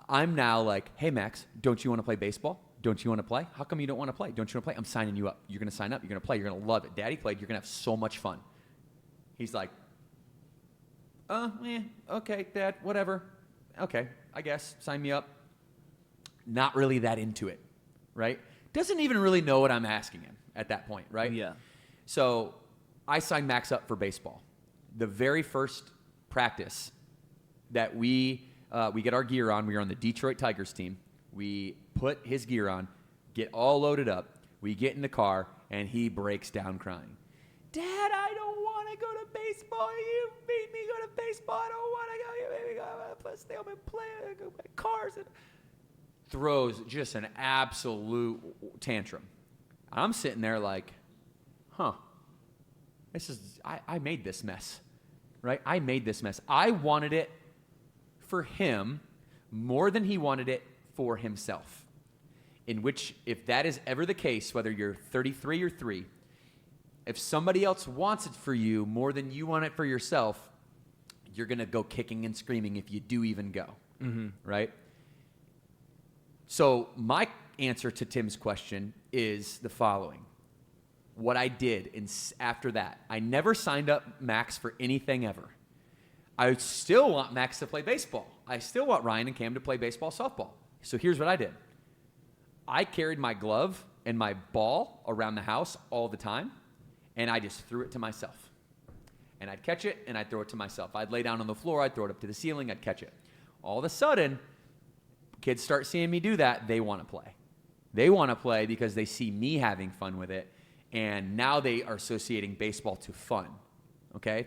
I'm now like, hey, Max, don't you want to play baseball? Don't you want to play? How come you don't want to play? Don't you want to play? I'm signing you up. You're going to sign up. You're going to play. You're going to love it. Daddy played. You're going to have so much fun. He's like, okay, Dad, whatever. Okay, I guess. Sign me up. Not really that into it, right? Doesn't even really know what I'm asking him at that point, right? Yeah. So I signed Max up for baseball. The very first practice that we get our gear on, we were on the Detroit Tigers team. We put his gear on, get all loaded up. We get in the car, and he breaks down crying. Dad, I don't want to go to baseball. You made me go to baseball. I don't want to go. You made me go. I want to stay home and play. I go play cars. And throws just an absolute tantrum. I'm sitting there like, I made this mess, right? I made this mess. I wanted it for him more than he wanted it for himself. In which, if that is ever the case, whether you're 33 or 3, If somebody else wants it for you more than you want it for yourself, you're going to go kicking and screaming if you do even go, right? So my answer to Tim's question is the following. What I did after that, I never signed up Max for anything ever. I still want Max to play baseball. I still want Ryan and Cam to play baseball, softball. So here's what I did. I carried my glove and my ball around the house all the time, and I just threw it to myself. And I'd catch it, and I'd throw it to myself. I'd lay down on the floor, I'd throw it up to the ceiling, I'd catch it. All of a sudden, kids start seeing me do that, they want to play. They want to play because they see me having fun with it, and now they are associating baseball to fun, okay?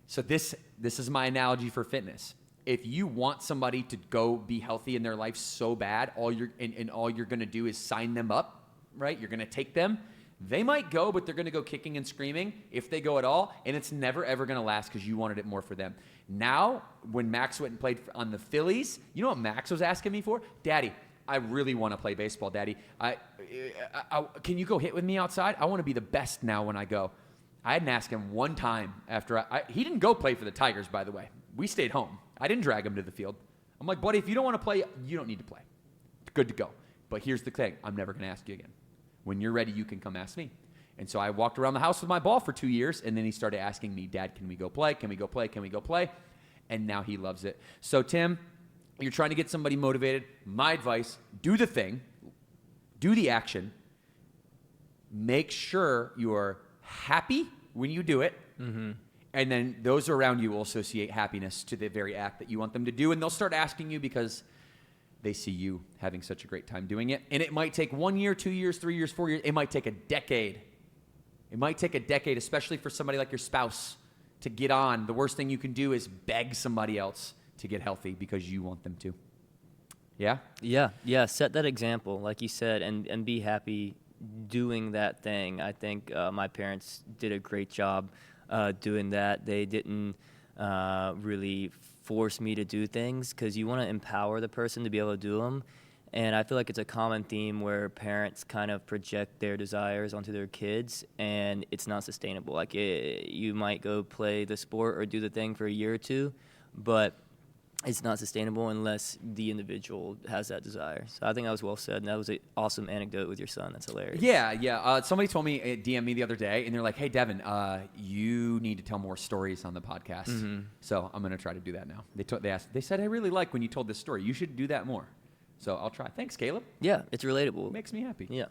So this is my analogy for fitness. If you want somebody to go be healthy in their life so bad, all you're going to do is sign them up, right? You're going to take them. They might go, but they're going to go kicking and screaming if they go at all, and it's never, ever going to last because you wanted it more for them. Now, when Max went and played on the Phillies, you know what Max was asking me for? Daddy, I really want to play baseball, Daddy. Can you go hit with me outside? I want to be the best now when I go. I hadn't asked him one time after he didn't go play for the Tigers, by the way. We stayed home. I didn't drag him to the field. I'm like, buddy, if you don't want to play, you don't need to play. Good to go. But here's the thing. I'm never going to ask you again. When you're ready, you can come ask me. And so I walked around the house with my ball for 2 years, and then he started asking me, Dad, can we go play? Can we go play? Can we go play? And now he loves it. So, Tim, you're trying to get somebody motivated. My advice, do the thing. Do the action. Make sure you're happy when you do it. And then those around you will associate happiness to the very act that you want them to do. And they'll start asking you because they see you having such a great time doing it. And it might take 1 year, 2 years, 3 years, 4 years. It might take a decade. It might take a decade, especially for somebody like your spouse, to get on. The worst thing you can do is beg somebody else to get healthy because you want them to. Yeah? Yeah. Set that example, like you said, and be happy doing that thing. I think my parents did a great job doing that. They didn't really force me to do things because you want to empower the person to be able to do them. And I feel like it's a common theme where parents kind of project their desires onto their kids, and it's not sustainable. Like you might go play the sport or do the thing for a year or two, but it's not sustainable unless the individual has that desire. So I think that was well said, and that was an awesome anecdote with your son. That's hilarious. Yeah. Somebody told me, DM me the other day, and they're like, hey, Devin, you need to tell more stories on the podcast. So I'm going to try to do that now. They said, I really like when you told this story. You should do that more. So I'll try. Thanks, Caleb. Yeah, it's relatable. It makes me happy. Yeah.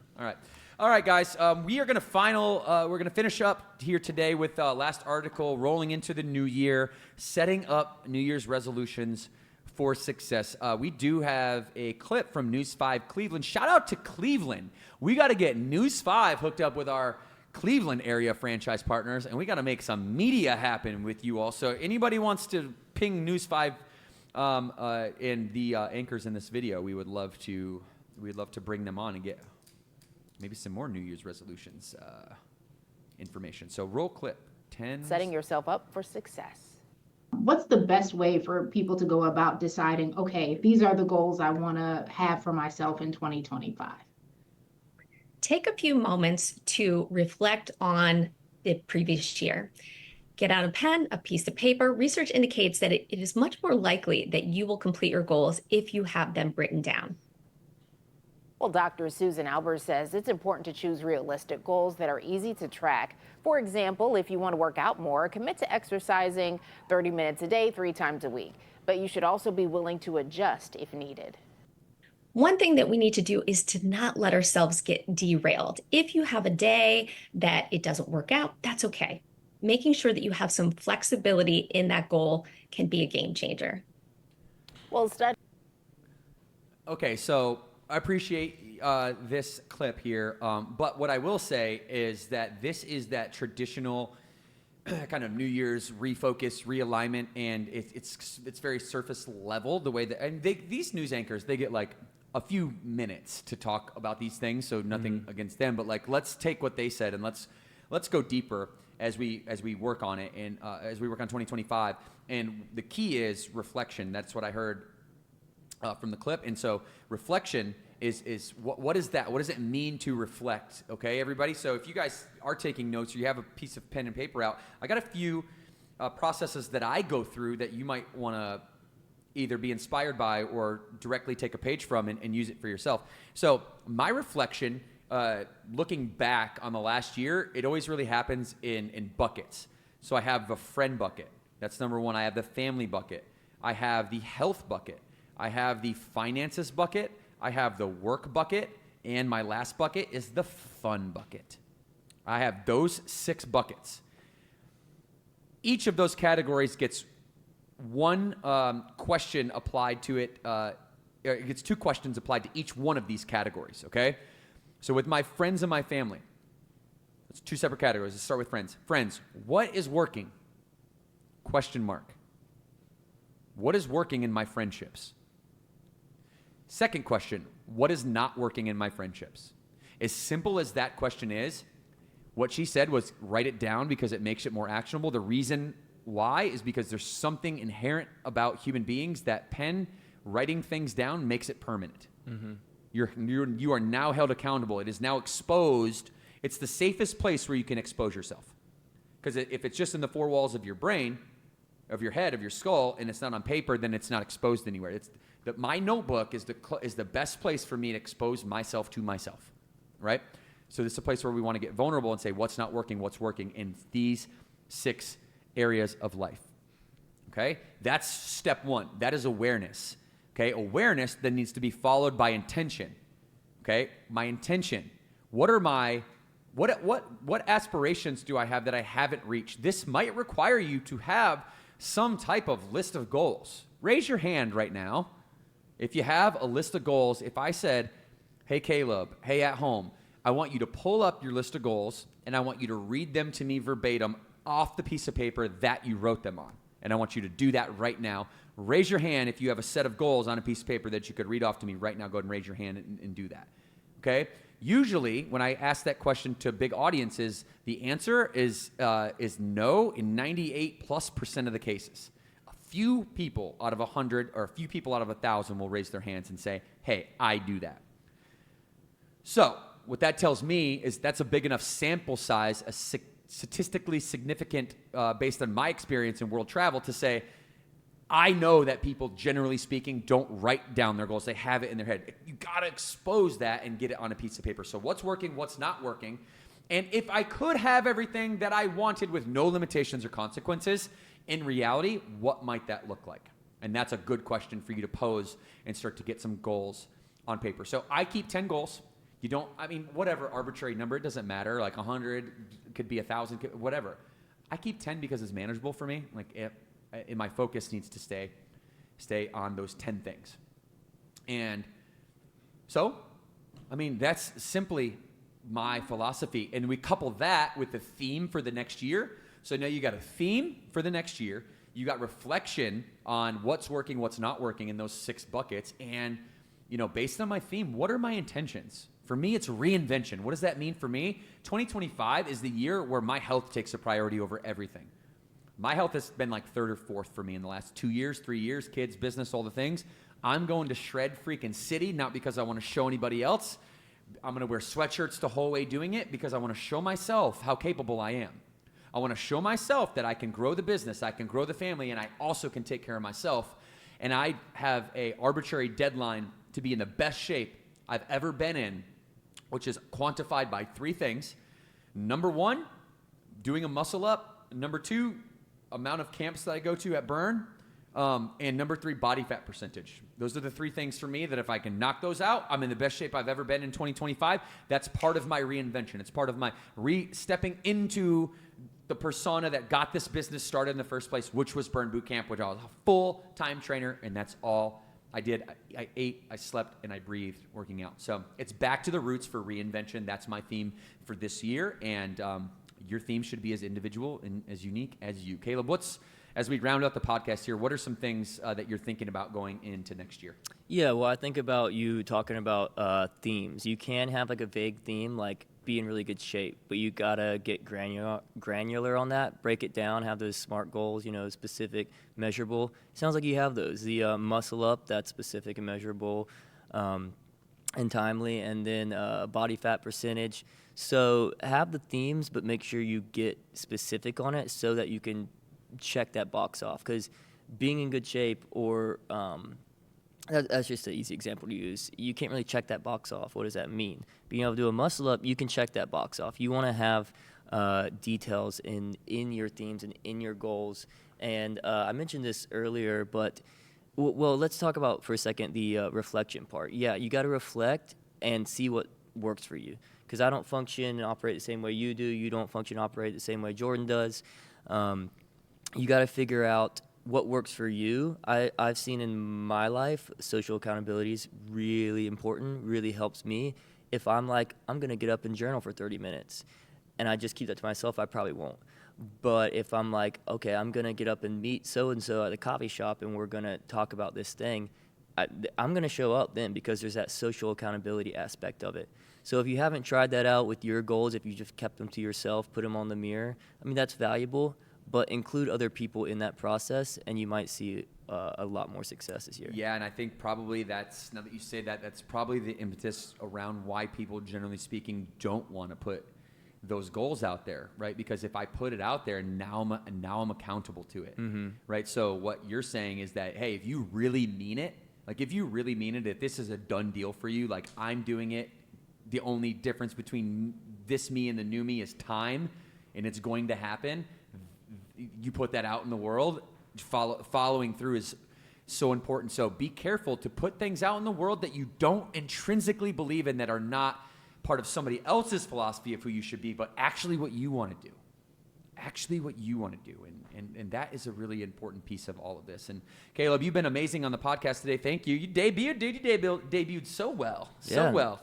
All right, guys. We are going to finish up here today with last article, rolling into the new year, setting up New Year's resolutions for success. We do have a clip from News 5 Cleveland. Shout out to Cleveland. We got to get News 5 hooked up with our Cleveland area franchise partners, and we got to make some media happen with you all. So anybody wants to ping News 5 and the anchors in this video, we'd love to bring them on and get maybe some more New Year's resolutions information. So roll clip 10. Setting yourself up for success. What's the best way for people to go about deciding, okay, these are the goals I want to have for myself in 2025? Take a few moments to reflect on the previous year. Get out a pen, a piece of paper. Research indicates that it is much more likely that you will complete your goals if you have them written down. Well, Dr. Susan Albers says it's important to choose realistic goals that are easy to track. For example, if you want to work out more, commit to exercising 30 minutes a day, 3 times a week. But you should also be willing to adjust if needed. One thing that we need to do is to not let ourselves get derailed. If you have a day that it doesn't work out, that's okay. Making sure that you have some flexibility in that goal can be a game changer. Well, Okay, so I appreciate this clip here, but what I will say is that this is that traditional kind of New Year's refocus, realignment, and it's very surface level the way that, and these news anchors, they get like a few minutes to talk about these things, so nothing against them, but like let's take what they said and let's go deeper as we work on it and as we work on 2025. And the key is reflection. That's what I heard from the clip. And so reflection is what is that? What does it mean to reflect? Okay, everybody. So if you guys are taking notes or you have a piece of pen and paper out, I got a few processes that I go through that you might want to either be inspired by or directly take a page from and use it for yourself. So my reflection, looking back on the last year, it always really happens in buckets. So I have a friend bucket. That's number one. I have the family bucket. I have the health bucket. I have the finances bucket. I have the work bucket. And my last bucket is the fun bucket. I have those 6 buckets. Each of those categories gets one question applied to it. It gets 2 questions applied to each one of these categories, okay? So with my friends and my family, it's 2 separate categories. Let's start with friends. Friends, what is working? Question mark. What is working in my friendships? Second question, what is not working in my friendships? As simple as that question is, what she said was write it down because it makes it more actionable. The reason why is because there's something inherent about human beings that writing things down makes it permanent. Mm-hmm. You are now held accountable. It is now exposed. It's the safest place where you can expose yourself. Because if it's just in the 4 walls of your brain, of your head, of your skull, and it's not on paper, then it's not exposed anywhere. My notebook is the best place for me to expose myself to myself, right? So this is a place where we want to get vulnerable and say what's not working, what's working in these 6 areas of life, okay? That's step 1. That is awareness, okay? Awareness then needs to be followed by intention, okay? My intention. What aspirations do I have that I haven't reached? This might require you to have some type of list of goals. Raise your hand right now if you have a list of goals. If I said, hey, Caleb, hey, at home, I want you to pull up your list of goals and I want you to read them to me verbatim off the piece of paper that you wrote them on. And I want you to do that right now. Raise your hand if you have a set of goals on a piece of paper that you could read off to me right now. Go ahead and raise your hand and do that, okay? Usually, when I ask that question to big audiences, the answer is no in 98+% of the cases. A few people out of 100 or a few people out of 1,000 will raise their hands and say, hey, I do that. So what that tells me is that's a big enough sample size, a statistically significant based on my experience in world travel to say, I know that people, generally speaking, don't write down their goals. They have it in their head. You got to expose that and get it on a piece of paper. So what's working, what's not working? And if I could have everything that I wanted with no limitations or consequences, in reality, what might that look like? And that's a good question for you to pose and start to get some goals on paper. So I keep 10 goals. Whatever arbitrary number, it doesn't matter. Like 100, could be 1,000, whatever. I keep 10 because it's manageable for me. And my focus needs to stay on those 10 things. And so, that's simply my philosophy. And we couple that with the theme for the next year. So now you got a theme for the next year. You got reflection on what's working, what's not working in those 6 buckets. And, based on my theme, what are my intentions? For me, it's reinvention. What does that mean for me? 2025 is the year where my health takes a priority over everything. My health has been like 3rd or 4th for me in the last 2 years, 3 years, kids, business, all the things. I'm going to shred freaking city, not because I want to show anybody else. I'm going to wear sweatshirts the whole way doing it because I want to show myself how capable I am. I want to show myself that I can grow the business, I can grow the family, and I also can take care of myself. And I have an arbitrary deadline to be in the best shape I've ever been in, which is quantified by 3 things. Number 1, doing a muscle up. Number 2, amount of camps that I go to at Burn. And number 3, body fat percentage. Those are the 3 things for me that if I can knock those out, I'm in the best shape I've ever been in 2025. That's part of my reinvention. It's part of my stepping into the persona that got this business started in the first place, which was Burn Boot Camp, which I was a full-time trainer, and that's all I did. I ate, I slept, and I breathed working out. So it's back to the roots for reinvention. That's my theme for this year, and your theme should be as individual and as unique as you. Caleb, as we round out the podcast here, what are some things that you're thinking about going into next year? Yeah, well, I think about you talking about themes. You can have like a vague theme, like be in really good shape, but you gotta get granular on that, break it down, have those SMART goals, specific, measurable. Sounds like you have those. The muscle up, that's specific and measurable and timely, and then body fat percentage. So have the themes, but make sure you get specific on it so that you can check that box off. Because being in good shape, or that's just an easy example to use. You can't really check that box off. What does that mean? Being able to do a muscle up, you can check that box off. You want to have details in your themes and in your goals. And I mentioned this earlier, but well, let's talk about for a second the reflection part. Yeah, you got to reflect and see what works for you. Because I don't function and operate the same way you do. You don't function and operate the same way Jordan does. You got to figure out what works for you. I've seen in my life, social accountability is really important, really helps me. If I'm like, I'm going to get up and journal for 30 minutes, and I just keep that to myself, I probably won't. But if I'm like, okay, I'm going to get up and meet so-and-so at the coffee shop, and we're going to talk about this thing, I'm going to show up then, because there's that social accountability aspect of it. So if you haven't tried that out with your goals, if you just kept them to yourself, put them on the mirror, I mean, that's valuable. But include other people in that process, and you might see a lot more success this year. Yeah, and I think probably that's, now that you say that, that's probably the impetus around why people, generally speaking, don't want to put those goals out there, right? Because if I put it out there, now I'm accountable to it, right? So what you're saying is that, hey, if you really mean it, if this is a done deal for you, like I'm doing it, the only difference between this me and the new me is time, and it's going to happen. You put that out in the world, following through is so important. So be careful to put things out in the world that you don't intrinsically believe in, that are not part of somebody else's philosophy of who you should be, but actually what you want to do. And that is a really important piece of all of this. And Caleb, you've been amazing on the podcast today. Thank you. You debuted, dude. You debuted so well.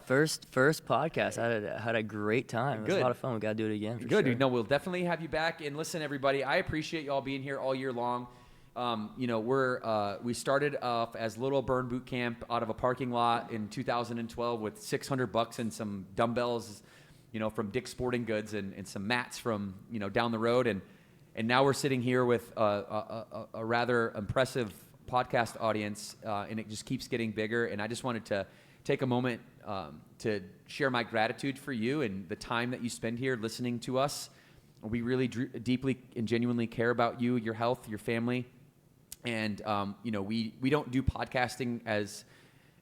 First podcast. I had a great time. It was a lot of fun. We got to do it again. Good, dude. No, we'll definitely have you back. And listen, everybody, I appreciate y'all being here all year long. We started off as Little Burn Boot Camp out of a parking lot in 2012 with $600 and some dumbbells, from Dick's Sporting Goods and some mats from, down the road. And now we're sitting here with a rather impressive podcast audience, and it just keeps getting bigger. And I just wanted to take a moment to share my gratitude for you and the time that you spend here listening to us. We really deeply and genuinely care about you, your health, your family. And, we don't do podcasting as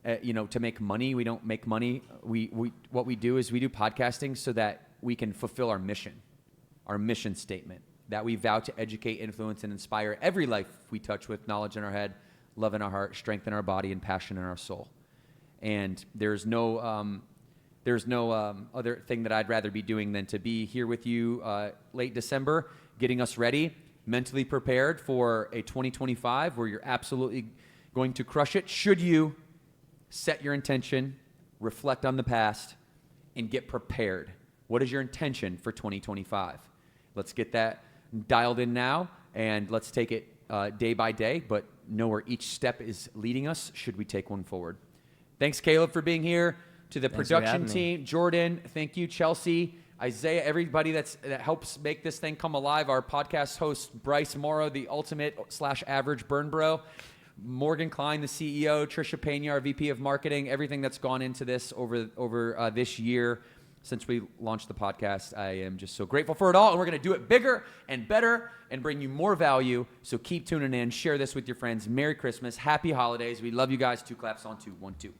to make money. We don't make money. What we do is we do podcasting so that we can fulfill our mission statement, that we vow to educate, influence, and inspire every life we touch with knowledge in our head, love in our heart, strength in our body, and passion in our soul. And there's no other thing that I'd rather be doing than to be here with you late December, getting us ready, mentally prepared for a 2025 where you're absolutely going to crush it. Should you set your intention, reflect on the past, and get prepared? What is your intention for 2025? Let's get that dialed in now, and let's take it day by day, but know where each step is leading us should we take one forward. Thanks, Caleb, for being here. To the production team, Jordan, thank you, Chelsea, Isaiah, everybody that helps make this thing come alive. Our podcast host, Bryce Morrow, the ultimate/average burn bro. Morgan Klein, the CEO, Trisha Pena, our VP of Marketing, everything that's gone into this over this year since we launched the podcast. I am just so grateful for it all, and we're going to do it bigger and better and bring you more value. So keep tuning in. Share this with your friends. Merry Christmas. Happy holidays. We love you guys. 2 claps on 2. 1, 2.